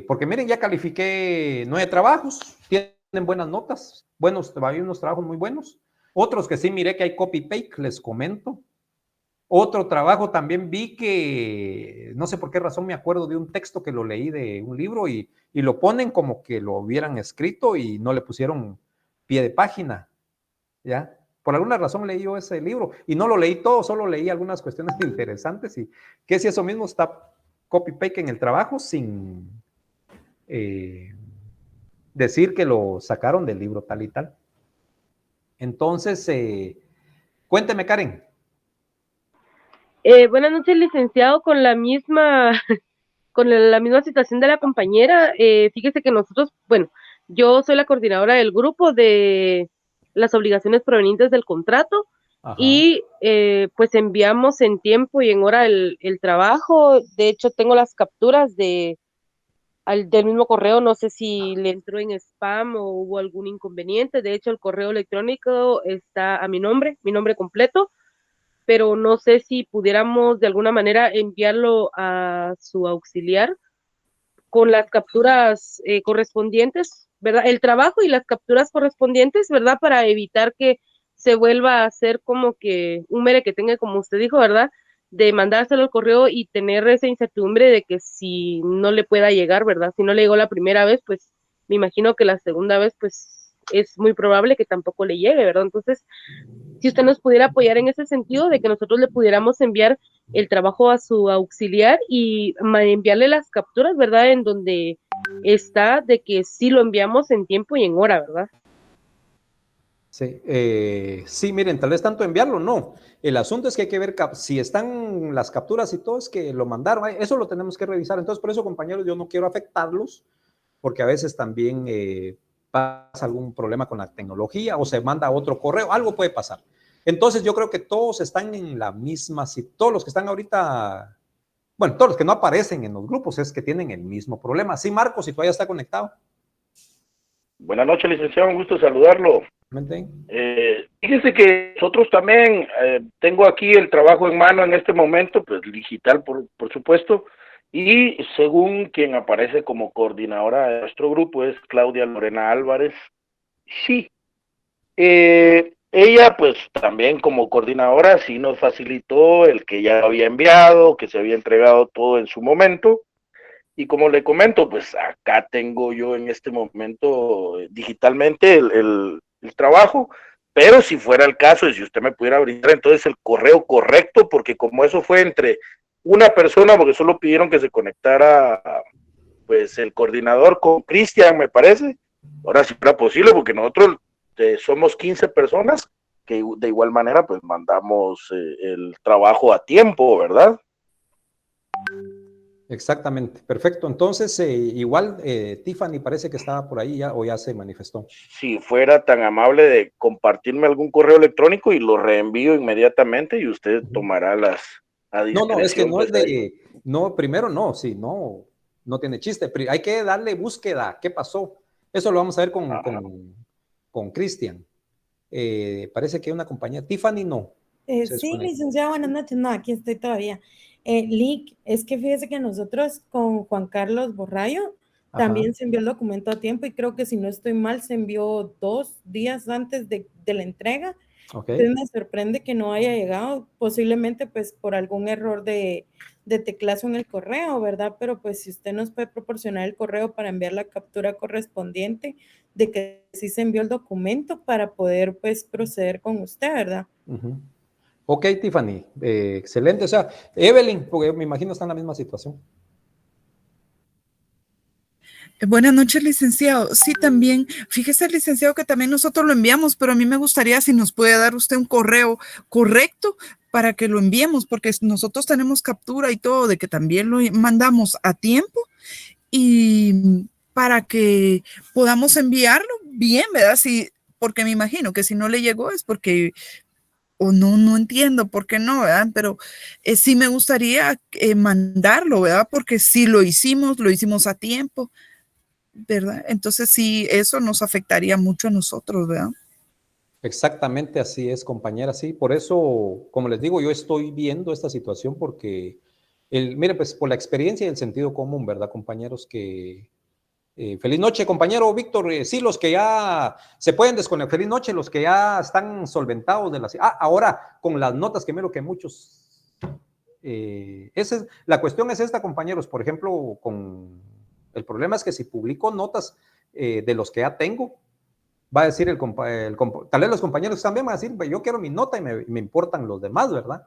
porque miren, ya califiqué 9 trabajos, tienen buenas notas, hay unos trabajos muy buenos, otros que sí miré que hay copy-paste, les comento. Otro trabajo también vi que, no sé por qué razón me acuerdo de un texto que lo leí de un libro y lo ponen como que lo hubieran escrito y no le pusieron pie de página, ¿ya? Por alguna razón leí yo ese libro y no lo leí todo, solo leí algunas cuestiones interesantes y que si eso mismo está copy-paste en el trabajo sin decir que lo sacaron del libro tal y tal. Entonces, cuénteme, Karen. Buenas noches, licenciado, con la misma situación de la compañera. Fíjese que nosotros, bueno, yo soy la coordinadora del grupo de las obligaciones provenientes del contrato. Ajá. Y pues enviamos en tiempo y en hora el trabajo. De hecho, tengo las capturas del mismo correo, no sé si le entró en spam o hubo algún inconveniente. De hecho, el correo electrónico está a mi nombre completo, pero no sé si pudiéramos de alguna manera enviarlo a su auxiliar con las capturas correspondientes, ¿verdad? El trabajo y las capturas correspondientes, ¿verdad? Para evitar que se vuelva a hacer como que un mere que tenga, como usted dijo, ¿verdad? De mandárselo al correo y tener esa incertidumbre de que si no le pueda llegar, ¿verdad? Si no le llegó la primera vez, pues me imagino que la segunda vez, pues es muy probable que tampoco le llegue, ¿verdad? Entonces, si usted nos pudiera apoyar en ese sentido de que nosotros le pudiéramos enviar el trabajo a su auxiliar y enviarle las capturas, ¿verdad? En donde está de que sí lo enviamos en tiempo y en hora, ¿verdad? Sí, sí, miren, tal vez tanto enviarlo, no. El asunto es que hay que ver si están las capturas y todo, es que lo mandaron, eso lo tenemos que revisar. Entonces, por eso, compañeros, yo no quiero afectarlos, porque a veces también pasa algún problema con la tecnología o se manda otro correo, algo puede pasar. Entonces, yo creo que todos están en la misma, todos los que están ahorita, bueno, todos los que no aparecen en los grupos es que tienen el mismo problema. Sí, Marcos, si todavía está conectado. Buenas noches, licenciado, un gusto saludarlo. Fíjese que nosotros también, tengo aquí el trabajo en mano en este momento, pues digital por supuesto, y según quien aparece como coordinadora de nuestro grupo es Claudia Lorena Álvarez. Sí, ella pues también como coordinadora sí nos facilitó el que ya había enviado, que se había entregado todo en su momento. Y como le comento, pues acá tengo yo en este momento digitalmente el trabajo, pero si fuera el caso y si usted me pudiera brindar entonces el correo correcto, porque como eso fue entre una persona, porque solo pidieron que se conectara pues el coordinador con Cristian, me parece, ahora sí era posible, porque nosotros somos 15 personas que de igual manera pues mandamos el trabajo a tiempo, ¿verdad? Exactamente, perfecto. Entonces, igual Tiffany parece que estaba por ahí ya o ya se manifestó. Si fuera tan amable de compartirme algún correo electrónico y lo reenvío inmediatamente y usted tomará las a discreción. No, es que no pues, es de, no, primero no, sí, no tiene chiste. Hay que darle búsqueda, ¿qué pasó? Eso lo vamos a ver con Cristian. Parece que hay una compañía, Tiffany no. Sí, licenciado, buenas noches. No, aquí estoy todavía. Lick, es que fíjese que nosotros con Juan Carlos Borrayo también se envió el documento a tiempo y creo que si no estoy mal se envió 2 días antes de la entrega. Entonces me sorprende que no haya llegado, posiblemente pues por algún error de teclazo en el correo, ¿verdad? Pero pues si usted nos puede proporcionar el correo para enviar la captura correspondiente de que sí se envió el documento para poder pues proceder con usted, ¿verdad? Ok, Tiffany, excelente. O sea, Evelyn, porque me imagino está en la misma situación. Buenas noches, licenciado. Sí, también, fíjese, licenciado, que también nosotros lo enviamos, pero a mí me gustaría si nos puede dar usted un correo correcto para que lo enviemos, porque nosotros tenemos captura y todo de que también lo mandamos a tiempo y para que podamos enviarlo bien, ¿verdad? Sí, porque me imagino que si no le llegó es porque o no entiendo por qué no, ¿verdad? Pero sí me gustaría mandarlo, ¿verdad? Porque si lo hicimos a tiempo, ¿verdad? Entonces sí, eso nos afectaría mucho a nosotros, ¿verdad? Exactamente así es, compañera, sí. Por eso, como les digo, yo estoy viendo esta situación porque, mire, pues por la experiencia y el sentido común, ¿verdad, compañeros? Que feliz noche, compañero Víctor. Sí, los que ya se pueden desconectar. Feliz noche, los que ya están solventados de las. Ahora, con las notas, que miro que muchos. La cuestión es esta, compañeros. Por ejemplo, el problema es que si publico notas de los que ya tengo, va a decir tal vez los compañeros también van a decir, yo quiero mi nota y me importan los demás, ¿verdad?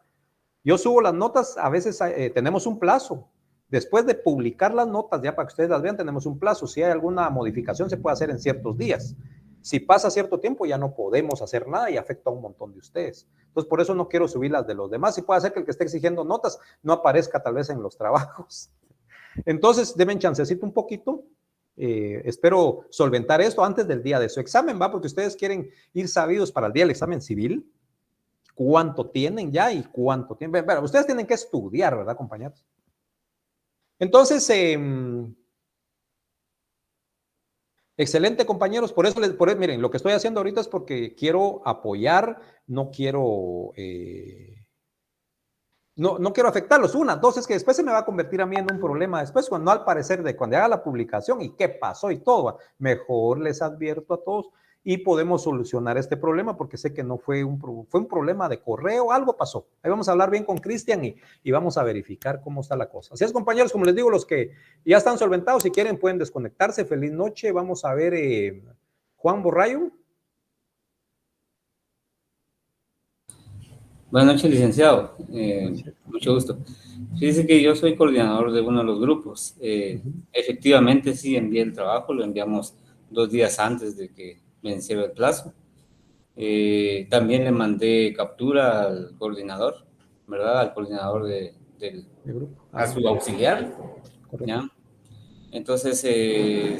Yo subo las notas, a veces tenemos un plazo. Después de publicar las notas, ya para que ustedes las vean, tenemos un plazo. Si hay alguna modificación, se puede hacer en ciertos días. Si pasa cierto tiempo, ya no podemos hacer nada y afecta a un montón de ustedes. Entonces, por eso no quiero subir las de los demás. Y puede hacer que el que esté exigiendo notas no aparezca tal vez en los trabajos. Entonces, deben chancecito un poquito. Espero solventar esto antes del día de su examen, ¿va? Porque ustedes quieren ir sabidos para el día del examen civil. ¿Cuánto tienen ya y cuánto tienen? Pero ustedes tienen que estudiar, ¿verdad, compañeros? Entonces, excelente, compañeros. Por eso, miren, lo que estoy haciendo ahorita es porque quiero apoyar, no quiero no quiero afectarlos. Una, dos, es que después se me va a convertir a mí en un problema. Después, cuando al parecer de cuando haga la publicación y qué pasó y todo, mejor les advierto a todos y podemos solucionar este problema porque sé que no fue un problema de correo, algo pasó. Ahí vamos a hablar bien con Cristian y vamos a verificar cómo está la cosa. Así es, compañeros, como les digo, los que ya están solventados, si quieren pueden desconectarse. Feliz noche. Vamos a ver Juan Borrayo. Buenas noches, licenciado. Mucho gusto. Fíjese que yo soy coordinador de uno de los grupos. Efectivamente, sí envié el trabajo, lo enviamos 2 días antes de que venciera el plazo. También le mandé captura al coordinador, ¿verdad? Al coordinador del grupo. A su auxiliar. ¿Ya? Entonces,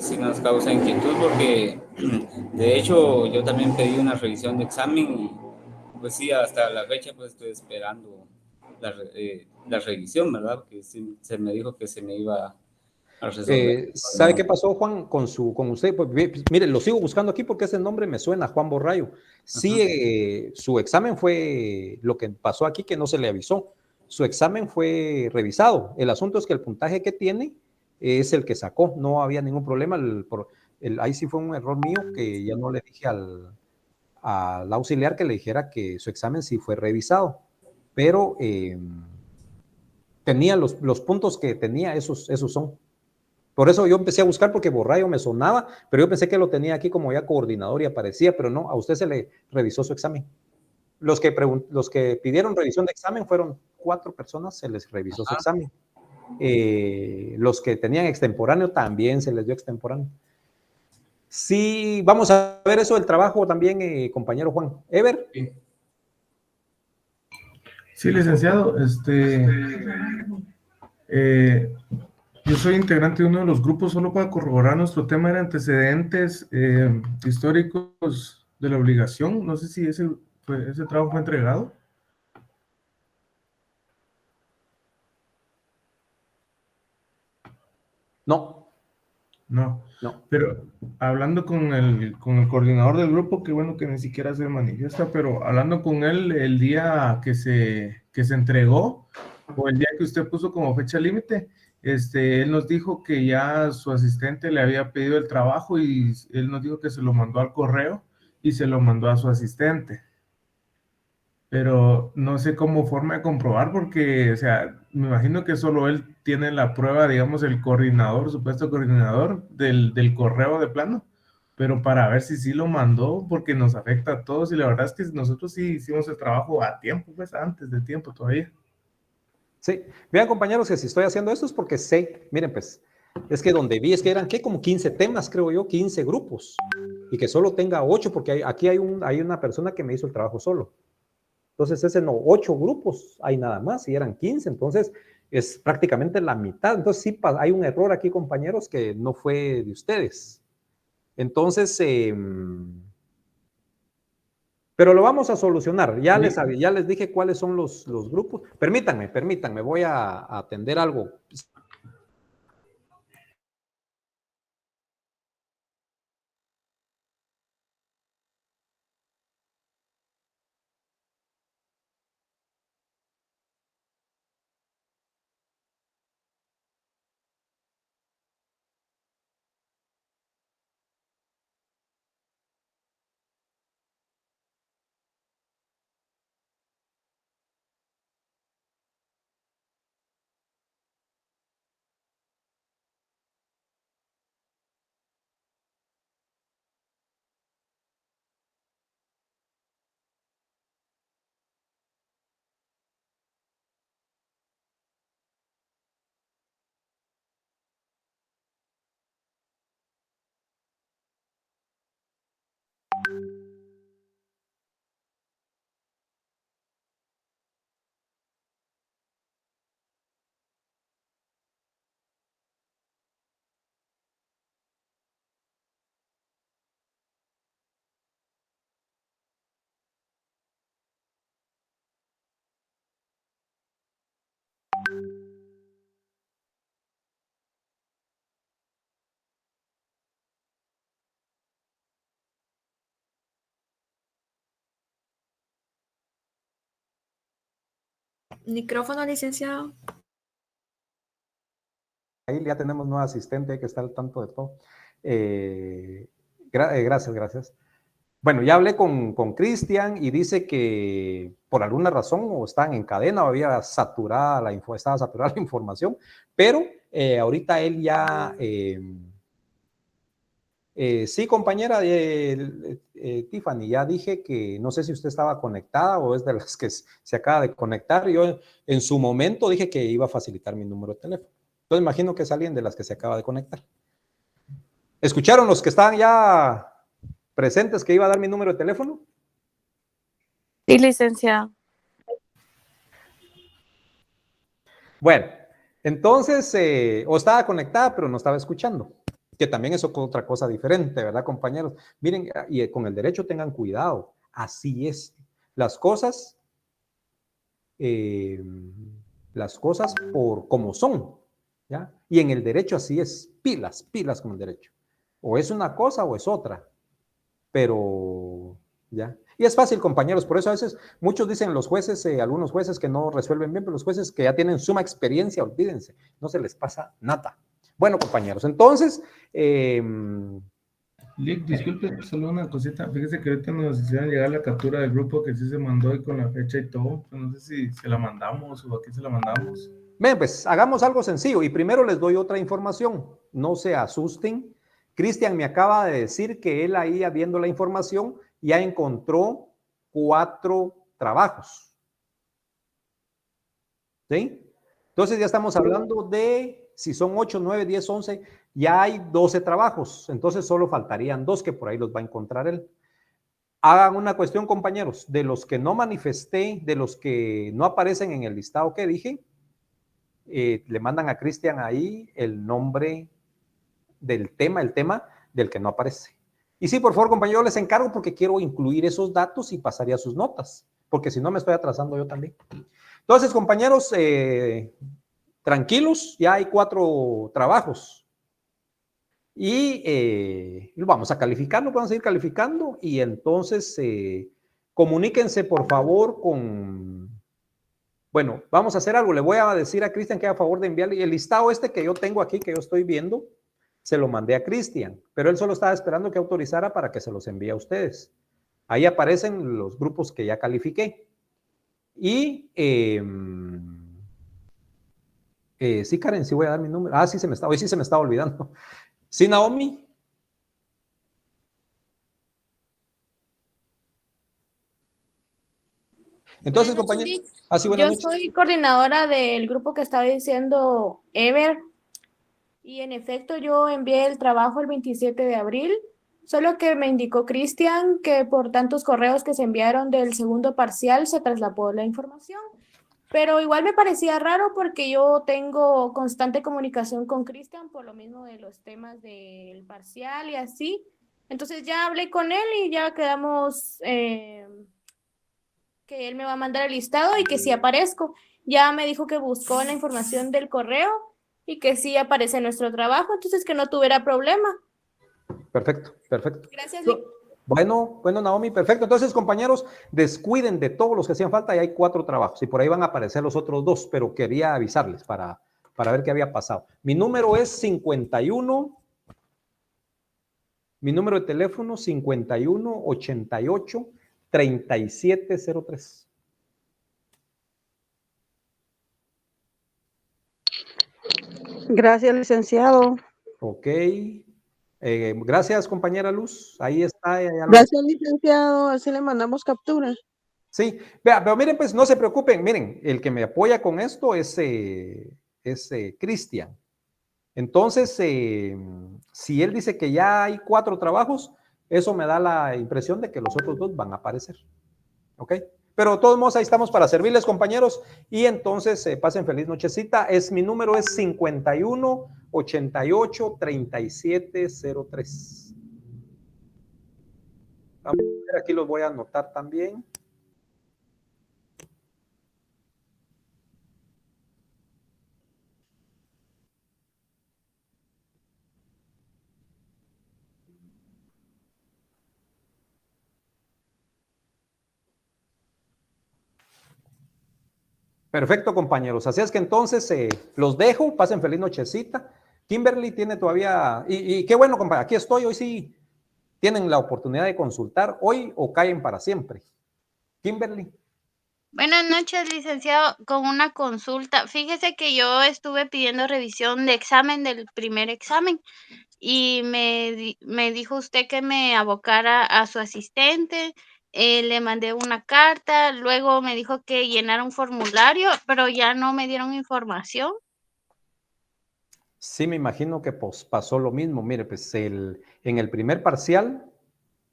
sí nos causa inquietud porque, de hecho, yo también pedí una revisión de examen y pues sí, hasta la fecha pues estoy esperando la revisión, ¿verdad? Porque sí, se me dijo que se me iba ¿Sabe qué pasó, Juan, con usted? Pues, mire, lo sigo buscando aquí porque ese nombre me suena, Juan Borrayo. Sí, su examen fue lo que pasó aquí, que no se le avisó. Su examen fue revisado. El asunto es que el puntaje que tiene es el que sacó. No había ningún problema. Ahí sí fue un error mío que ya no le dije al auxiliar que le dijera que su examen sí fue revisado. Pero tenía los puntos que tenía, esos son. Por eso yo empecé a buscar porque Borrayo me sonaba, pero yo pensé que lo tenía aquí como ya coordinador y aparecía, pero no, a usted se le revisó su examen. Los que pidieron revisión de examen fueron 4 personas, se les revisó su examen. Los que tenían extemporáneo también se les dio extemporáneo. Sí, vamos a ver eso del trabajo también, compañero Juan. Ever. Sí, licenciado, yo soy integrante de uno de los grupos. Solo para corroborar, nuestro tema era antecedentes históricos de la obligación. No sé si ese trabajo fue entregado. No. Pero hablando con el coordinador del grupo, que bueno que ni siquiera se manifiesta, pero hablando con él el día que se entregó, o el día que usted puso como fecha límite, él nos dijo que ya su asistente le había pedido el trabajo y él nos dijo que se lo mandó al correo y se lo mandó a su asistente. Pero no sé cómo forma de comprobar porque, o sea, me imagino que solo él tiene la prueba, digamos, el coordinador, supuesto coordinador del correo de plano, pero para ver si sí lo mandó, porque nos afecta a todos y la verdad es que nosotros sí hicimos el trabajo a tiempo, pues antes de tiempo todavía. Sí, vean compañeros que si estoy haciendo esto es porque sé, miren pues, es que donde vi es que eran ¿qué? Como 15 temas, creo yo, 15 grupos, y que solo tenga 8, porque aquí hay una persona que me hizo el trabajo solo. Entonces ese no, 8 grupos hay nada más, y eran 15, entonces es prácticamente la mitad. Entonces sí, hay un error aquí, compañeros, que no fue de ustedes. Entonces, pero lo vamos a solucionar. Ya les dije cuáles son los grupos. Permítanme, voy a atender algo. Micrófono, licenciado. Ahí ya tenemos nueva asistente que está al tanto de todo. Gracias. Bueno, ya hablé con Cristian y dice que por alguna razón o están en cadena o estaba saturada la información, pero ahorita él ya... sí, compañera Tiffany, ya dije que no sé si usted estaba conectada o es de las que se acaba de conectar. Yo en su momento dije que iba a facilitar mi número de teléfono. Entonces imagino que es alguien de las que se acaba de conectar. ¿Escucharon los que estaban ya presentes que iba a dar mi número de teléfono? Sí, licenciado. Bueno, entonces, o estaba conectada pero no estaba escuchando, que también es otra cosa diferente, ¿verdad, compañeros? Miren, y con el derecho tengan cuidado, así es. Las cosas por como son. ¿ya? Y en el derecho así es, pilas, pilas con el derecho. O es una cosa o es otra, pero ya. Y es fácil, compañeros, por eso a veces muchos dicen los jueces, algunos jueces que no resuelven bien, pero los jueces que ya tienen suma experiencia, olvídense, no se les pasa nada. Bueno, compañeros, entonces... Lick, disculpe, solo una cosita. Fíjese que ahorita nos hicieron llegar la captura del grupo que sí se mandó y con la fecha y todo. Pues no sé si se la mandamos o a quién se la mandamos. Bien, pues hagamos algo sencillo y primero les doy otra información. No se asusten. Cristian me acaba de decir que él ahí, viendo la información, ya encontró 4 trabajos. ¿Sí? Entonces ya estamos hablando de, si son 8, 9, 10, 11, ya hay 12 trabajos. Entonces solo faltarían 2 que por ahí los va a encontrar él. Hagan una cuestión, compañeros, de los que no manifesté, de los que no aparecen en el listado que dije, le mandan a Cristian ahí el nombre del tema, el tema del que no aparece. Y sí, por favor, compañeros, les encargo porque quiero incluir esos datos y pasaría sus notas, porque si no me estoy atrasando yo también. Entonces, compañeros, tranquilos, ya hay 4 trabajos. Y vamos a calificarlo, vamos a ir calificando y entonces comuníquense por favor con... Bueno, vamos a hacer algo. Le voy a decir a Cristian que haga favor de enviarle el listado que yo tengo aquí, que yo estoy viendo, se lo mandé a Cristian, pero él solo estaba esperando que autorizara para que se los envíe a ustedes. Ahí aparecen los grupos que ya califiqué. Y sí, Karen, sí voy a dar mi número. Ah, sí hoy sí se me estaba olvidando. Sí, Naomi. Entonces, compañeros, Yo soy coordinadora del grupo que estaba diciendo Ever, y en efecto yo envié el trabajo el 27 de abril, solo que me indicó Cristian que por tantos correos que se enviaron del segundo parcial se trasladó la información. Pero igual me parecía raro porque yo tengo constante comunicación con Cristian por lo mismo de los temas del parcial y así. Entonces ya hablé con él y ya quedamos que él me va a mandar el listado y que sí aparezco. Ya me dijo que buscó la información del correo y que sí aparece nuestro trabajo, entonces que no tuviera problema. Perfecto, perfecto. Gracias, Lick. Bueno, Naomi, perfecto. Entonces, compañeros, descuiden de todos los que hacían falta y hay 4 trabajos y por ahí van a aparecer los otros 2, pero quería avisarles para ver qué había pasado. Mi número es 51, mi número de teléfono 51 88 3703. Gracias, licenciado. Ok. Gracias, compañera Luz. Ahí está. Gracias, licenciado. Así le mandamos captura. Sí, vea, pero miren, pues no se preocupen. Miren, el que me apoya con esto es Cristian. Entonces, si él dice que ya hay 4 trabajos, eso me da la impresión de que los otros 2 van a aparecer. ¿Ok? Pero de todos modos, ahí estamos para servirles, compañeros. Y entonces, pasen feliz nochecita. Mi número es 51 88 3703. Vamos a ver, aquí los voy a anotar también. Perfecto, compañeros. Así es que entonces los dejo. Pasen feliz nochecita. Kimberly tiene todavía... Y qué bueno, compañero. Aquí estoy. Hoy sí tienen la oportunidad de consultar. Hoy o caen para siempre. Kimberly. Buenas noches, licenciado. Con una consulta. Fíjese que yo estuve pidiendo revisión de examen del primer examen y me dijo usted que me abocara a su asistente. Le mandé una carta, luego me dijo que llenara un formulario, pero ya no me dieron información. Sí, me imagino que pues, pasó lo mismo. Mire, pues en el primer parcial,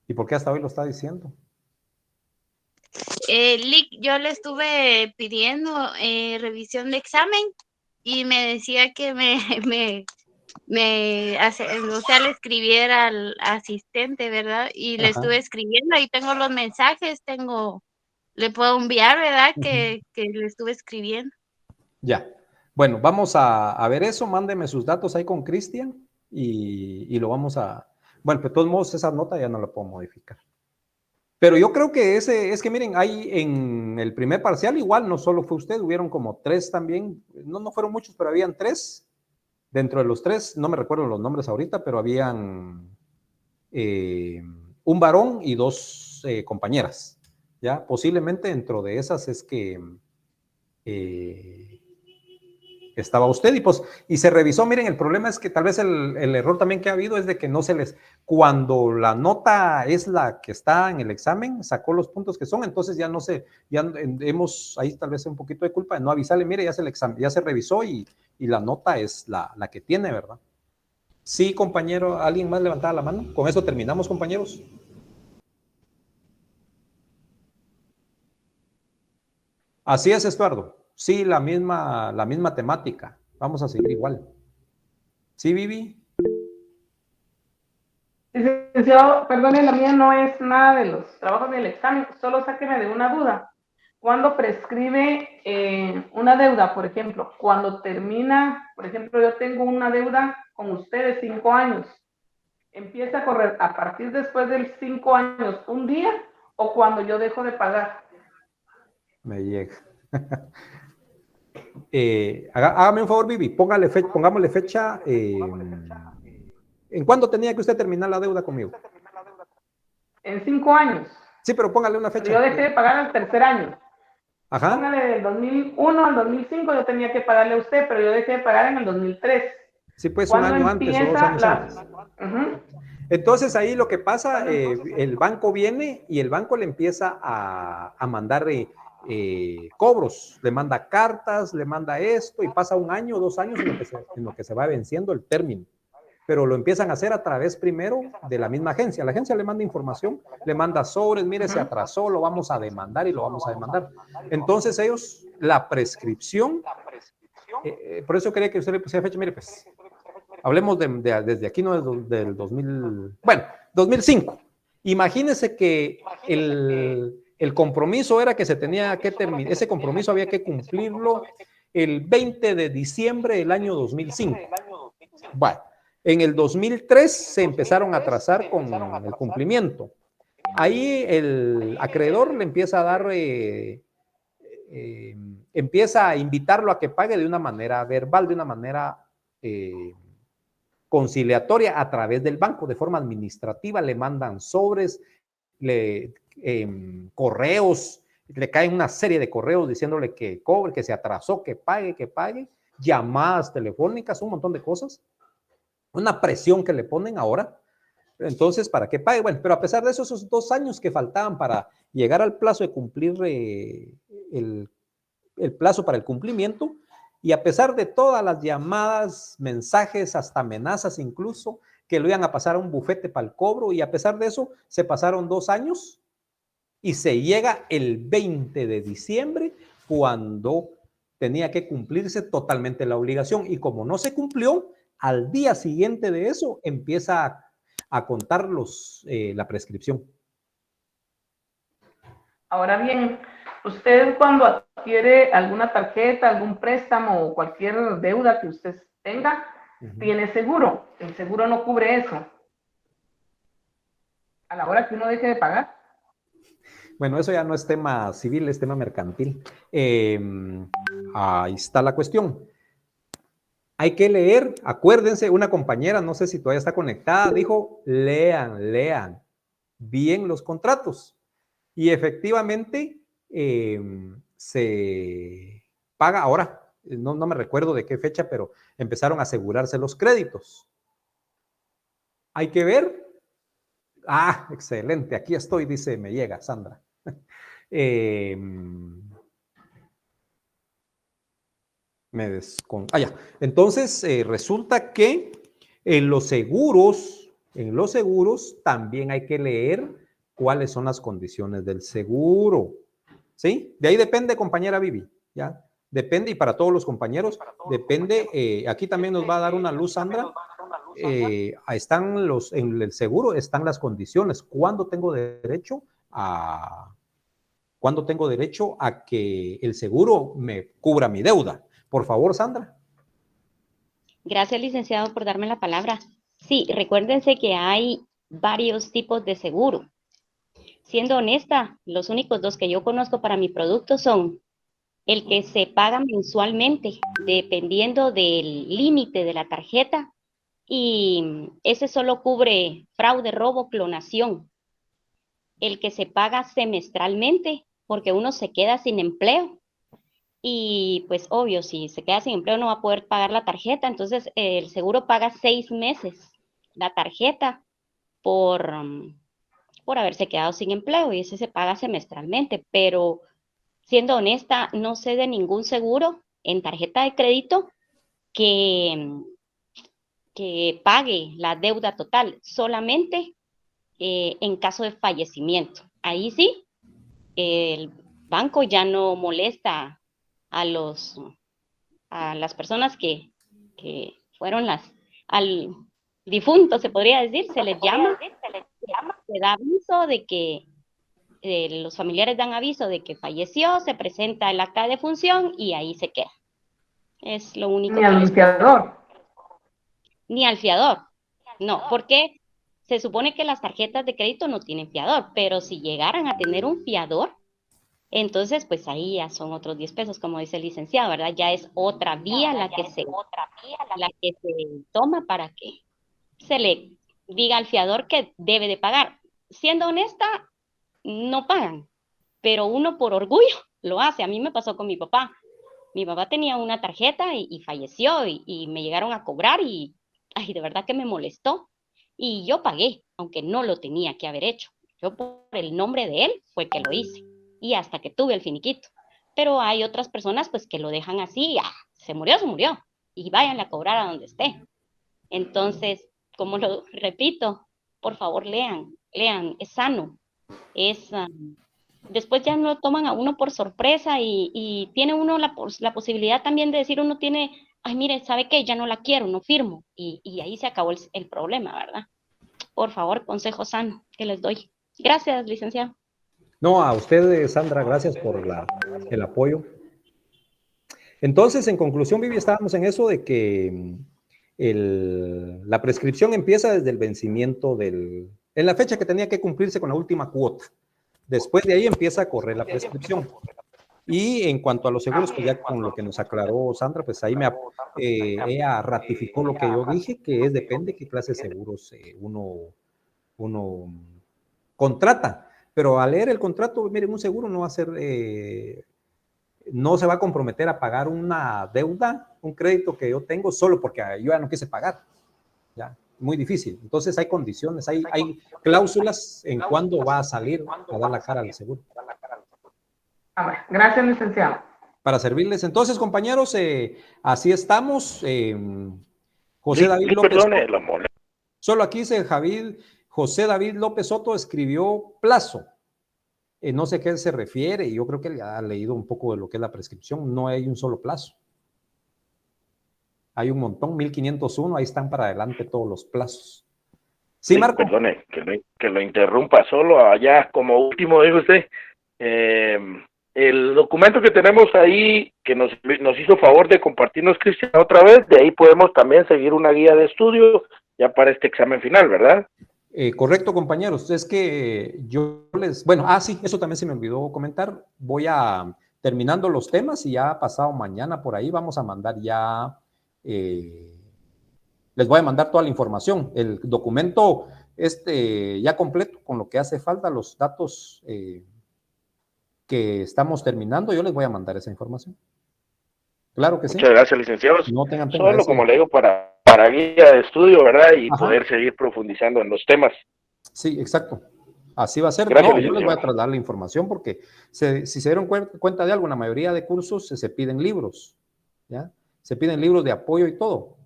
¿y por qué hasta hoy lo está diciendo? Lick, yo le estuve pidiendo revisión de examen y me decía que o sea, le escribiera al asistente, ¿verdad? Y le estuve escribiendo, ahí tengo los mensajes, le puedo enviar, ¿verdad? Que le estuve escribiendo. Ya. Bueno, vamos a ver eso. Mándeme sus datos ahí con Cristian y lo vamos a... Bueno, de todos modos, esa nota ya no la puedo modificar. Pero yo creo que es que miren, hay en el primer parcial igual, no solo fue usted, hubieron como 3 también, no fueron muchos, pero habían 3. Dentro de los 3, no me recuerdo los nombres ahorita, pero habían un varón y 2 compañeras. ¿Ya? Posiblemente dentro de esas es que estaba usted y se revisó. Miren, el problema es que tal vez el error también que ha habido es de que no se les, cuando la nota es la que está en el examen, sacó los puntos que son, entonces ya no sé, ya hemos ahí tal vez un poquito de culpa de no avisarle, mire, ya se revisó y la nota es la que tiene, ¿verdad? Sí, compañero, ¿alguien más levantaba la mano? Con eso terminamos, compañeros. Así es, Estuardo. Sí, la misma temática. Vamos a seguir igual. ¿Sí, Vivi? Licenciado, perdone, la mía no es nada de los trabajos del examen, solo sáqueme de una duda. ¿Cuándo prescribe una deuda, por ejemplo? Cuando termina, por ejemplo, yo tengo una deuda con ustedes 5 años. ¿Empieza a correr a partir después de 5 años un día o cuando yo dejo de pagar? Me llega. Hágame un favor, Vivi, pongámosle fecha. ¿En cuándo tenía que usted terminar la deuda conmigo? En 5 años. Sí, pero póngale una fecha. Yo dejé de pagar al tercer año. Ajá. Póngale del 2001 al 2005 yo tenía que pagarle a usted, pero yo dejé de pagar en el 2003. Sí, pues un año antes o 2 años antes. Entonces ahí lo que pasa, el banco viene y el banco le empieza a mandar cobros, le manda cartas, le manda esto y pasa 1 año, 2 años en lo que se va venciendo el término. Pero lo empiezan a hacer a través primero de la misma agencia. La agencia le manda información, le manda sobres, mire, se atrasó, lo vamos a demandar y lo vamos a demandar. Entonces ellos, la prescripción, por eso quería que usted le pusiera fecha, mire, pues, hablemos desde aquí, no del 2000, bueno, 2005. Imagínese que el compromiso era que se tenía que terminar, ese compromiso había que cumplirlo el 20 de diciembre del año 2005. Bueno, en el 2003 se empezaron a atrasar con el cumplimiento. Ahí el acreedor le empieza a dar, empieza a invitarlo a que pague de una manera verbal, de una manera conciliatoria a través del banco, de forma administrativa, le mandan sobres, correos, le caen una serie de correos diciéndole que cobre, que se atrasó, que pague, llamadas telefónicas, un montón de cosas, una presión que le ponen ahora, entonces para que pague. Bueno, pero a pesar de eso, esos 2 años que faltaban para llegar al plazo de cumplir el plazo para el cumplimiento, y a pesar de todas las llamadas, mensajes, hasta amenazas incluso, que lo iban a pasar a un bufete para el cobro, y a pesar de eso, se pasaron 2 años y se llega el 20 de diciembre cuando tenía que cumplirse totalmente la obligación. Y como no se cumplió, al día siguiente de eso empieza a contar la prescripción. Ahora bien, usted cuando adquiere alguna tarjeta, algún préstamo o cualquier deuda que usted tenga, tiene seguro. El seguro no cubre eso. A la hora que uno deje de pagar. Bueno, eso ya no es tema civil, es tema mercantil. Ahí está la cuestión. Hay que leer, acuérdense, una compañera, no sé si todavía está conectada, dijo, lean bien los contratos. Y efectivamente se paga ahora, no me recuerdo de qué fecha, pero empezaron a asegurarse los créditos. Hay que ver. Ah, excelente, aquí estoy, dice, me llega, Sandra. Ya. Entonces, resulta que en los seguros también hay que leer cuáles son las condiciones del seguro. ¿Sí? De ahí depende, compañera Vivi, ¿ya? Depende, y para todos los compañeros, depende, aquí también nos va a dar una luz, Sandra. Están en el seguro están las condiciones. ¿Cuándo tengo derecho a que el seguro me cubra mi deuda? Por favor, Sandra. Gracias, licenciado, por darme la palabra. Sí, recuérdense que hay varios tipos de seguro. Siendo honesta, los únicos dos que yo conozco para mi producto son el que se paga mensualmente, dependiendo del límite de la tarjeta, y ese solo cubre fraude, robo, clonación. El que se paga semestralmente, porque uno se queda sin empleo. Y pues obvio, si se queda sin empleo no va a poder pagar la tarjeta, entonces el seguro paga 6 meses la tarjeta por haberse quedado sin empleo, y ese se paga semestralmente. Pero siendo honesta, no sé de ningún seguro en tarjeta de crédito que pague la deuda total, solamente en caso de fallecimiento. Ahí sí, el banco ya no molesta a las personas que fueron al difunto, se podría decir, se les llama, se da aviso de que los familiares dan aviso de que falleció, se presenta el acta de defunción y ahí se queda. Es lo único. Ni al fiador. Ni al fiador, no, porque se supone que las tarjetas de crédito no tienen fiador, pero si llegaran a tener un fiador, entonces pues ahí ya son otros 10 pesos, como dice el licenciado, ¿verdad? Ya es otra vía la que se toma para que se le diga al fiador que debe de pagar. Siendo honesta, no pagan, pero uno por orgullo lo hace. A mí me pasó con mi papá. Mi papá tenía una tarjeta y falleció y me llegaron a cobrar y ay, de verdad que me molestó. Y yo pagué, aunque no lo tenía que haber hecho. Yo por el nombre de él fue que lo hice. Y hasta que tuve el finiquito. Pero hay otras personas pues que lo dejan así, se murió. Y váyanle a cobrar a donde esté. Entonces, como lo repito, por favor lean, es sano. Después ya no toman a uno por sorpresa y tiene uno la posibilidad también de decir, uno tiene, ay, mire, ¿sabe qué? Ya no la quiero, no firmo. Y ahí se acabó el problema, ¿verdad? Por favor, consejo sano que les doy. Gracias, licenciado. No, a usted, Sandra, gracias por el apoyo. Entonces, en conclusión, Vivi, estábamos en eso de que la prescripción empieza desde el vencimiento en la fecha que tenía que cumplirse con la última cuota. Después de ahí empieza a correr la prescripción. Y en cuanto a los seguros, pues ya con lo que nos aclaró Sandra, pues ahí ella ratificó lo que yo dije, que depende qué clase de seguros uno contrata. Pero al leer el contrato, miren, un seguro no va a ser, no se va a comprometer a pagar una deuda, un crédito que yo tengo solo porque yo ya no quise pagar. Ya, muy difícil. Entonces hay condiciones, hay cláusulas en cuándo va a salir a dar la cara al seguro. Gracias, licenciado. Para servirles. Entonces, compañeros, así estamos. José David López. Solo aquí dice José David López Soto escribió plazo. No sé a qué se refiere, y yo creo que ha leído un poco de lo que es la prescripción. No hay un solo plazo. Hay un montón, 1501, ahí están para adelante todos los plazos. Sí, Marco. Perdone, que lo interrumpa solo allá, como último dijo usted, el documento que tenemos ahí, que nos hizo favor de compartirnos Cristian otra vez, de ahí podemos también seguir una guía de estudio ya para este examen final, ¿verdad? Correcto, compañeros. Es que sí, eso también se me olvidó comentar. Voy terminando los temas y ya pasado mañana por ahí vamos a mandar ya, les voy a mandar toda la información, el documento ya completo con lo que hace falta, los datos que estamos terminando, yo les voy a mandar esa información. Claro que sí. Muchas gracias, licenciados. No tengan pena. Solo, como le digo, para guía de estudio, ¿verdad? Y poder seguir profundizando en los temas. Sí, exacto. Así va a ser. Gracias, yo les voy a trasladar la información porque si se dieron cuenta de algo, en la mayoría de cursos se piden libros, ¿ya? Se piden libros de apoyo y todo.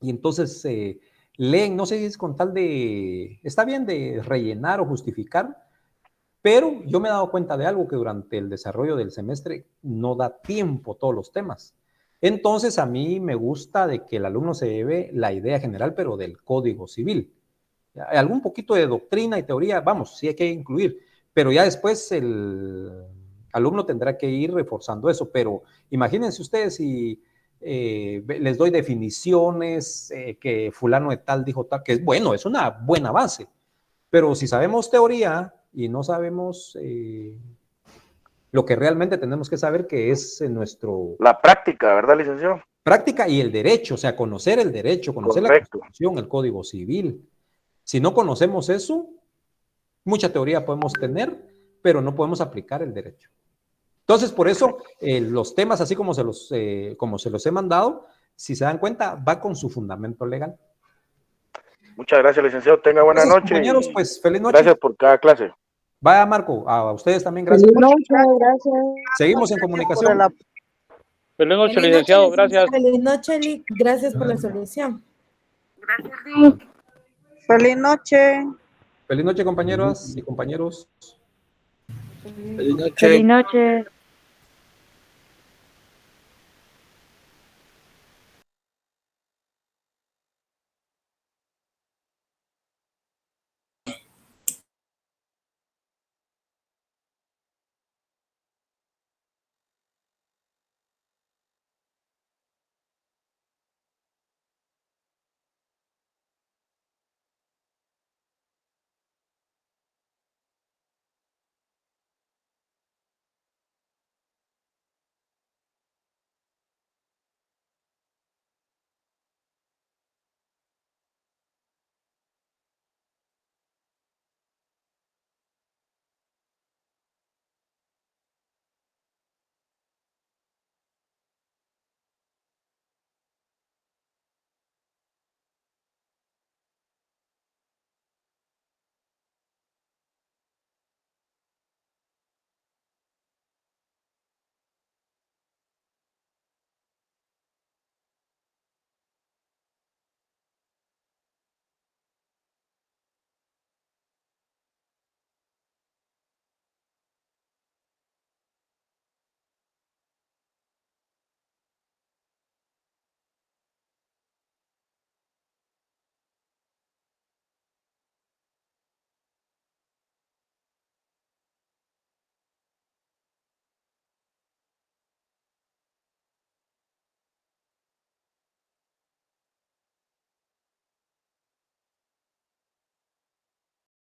Y entonces leen, no sé si es con tal de, está bien de rellenar o justificar, pero yo me he dado cuenta de algo, que durante el desarrollo del semestre no da tiempo todos los temas. Entonces a mí me gusta de que el alumno se lleve la idea general, pero del Código Civil. Algún poquito de doctrina y teoría, vamos, sí hay que incluir, pero ya después alumno tendrá que ir reforzando eso, pero imagínense ustedes si les doy definiciones, que fulano de tal dijo tal, que es bueno, es una buena base, pero si sabemos teoría y no sabemos lo que realmente tenemos que saber, que es la práctica, ¿verdad, licenciado? Práctica y el derecho, o sea, conocer el derecho, conocer la Constitución, el Código Civil. Si no conocemos eso, mucha teoría podemos tener, pero no podemos aplicar el derecho. Entonces, por eso, los temas, así como se los he mandado, si se dan cuenta, va con su fundamento legal. Muchas gracias, licenciado. Tenga buena noche. Compañeros, pues, feliz noche. Gracias por cada clase. Vaya, Marco, a ustedes también, gracias. Feliz noche, gracias. Seguimos en comunicación. Feliz noche, licenciado. Gracias. Feliz noche, Lick. Gracias por la solución. Gracias, Lick. Feliz noche. Feliz noche, compañeras y compañeros. Feliz noche. Feliz noche.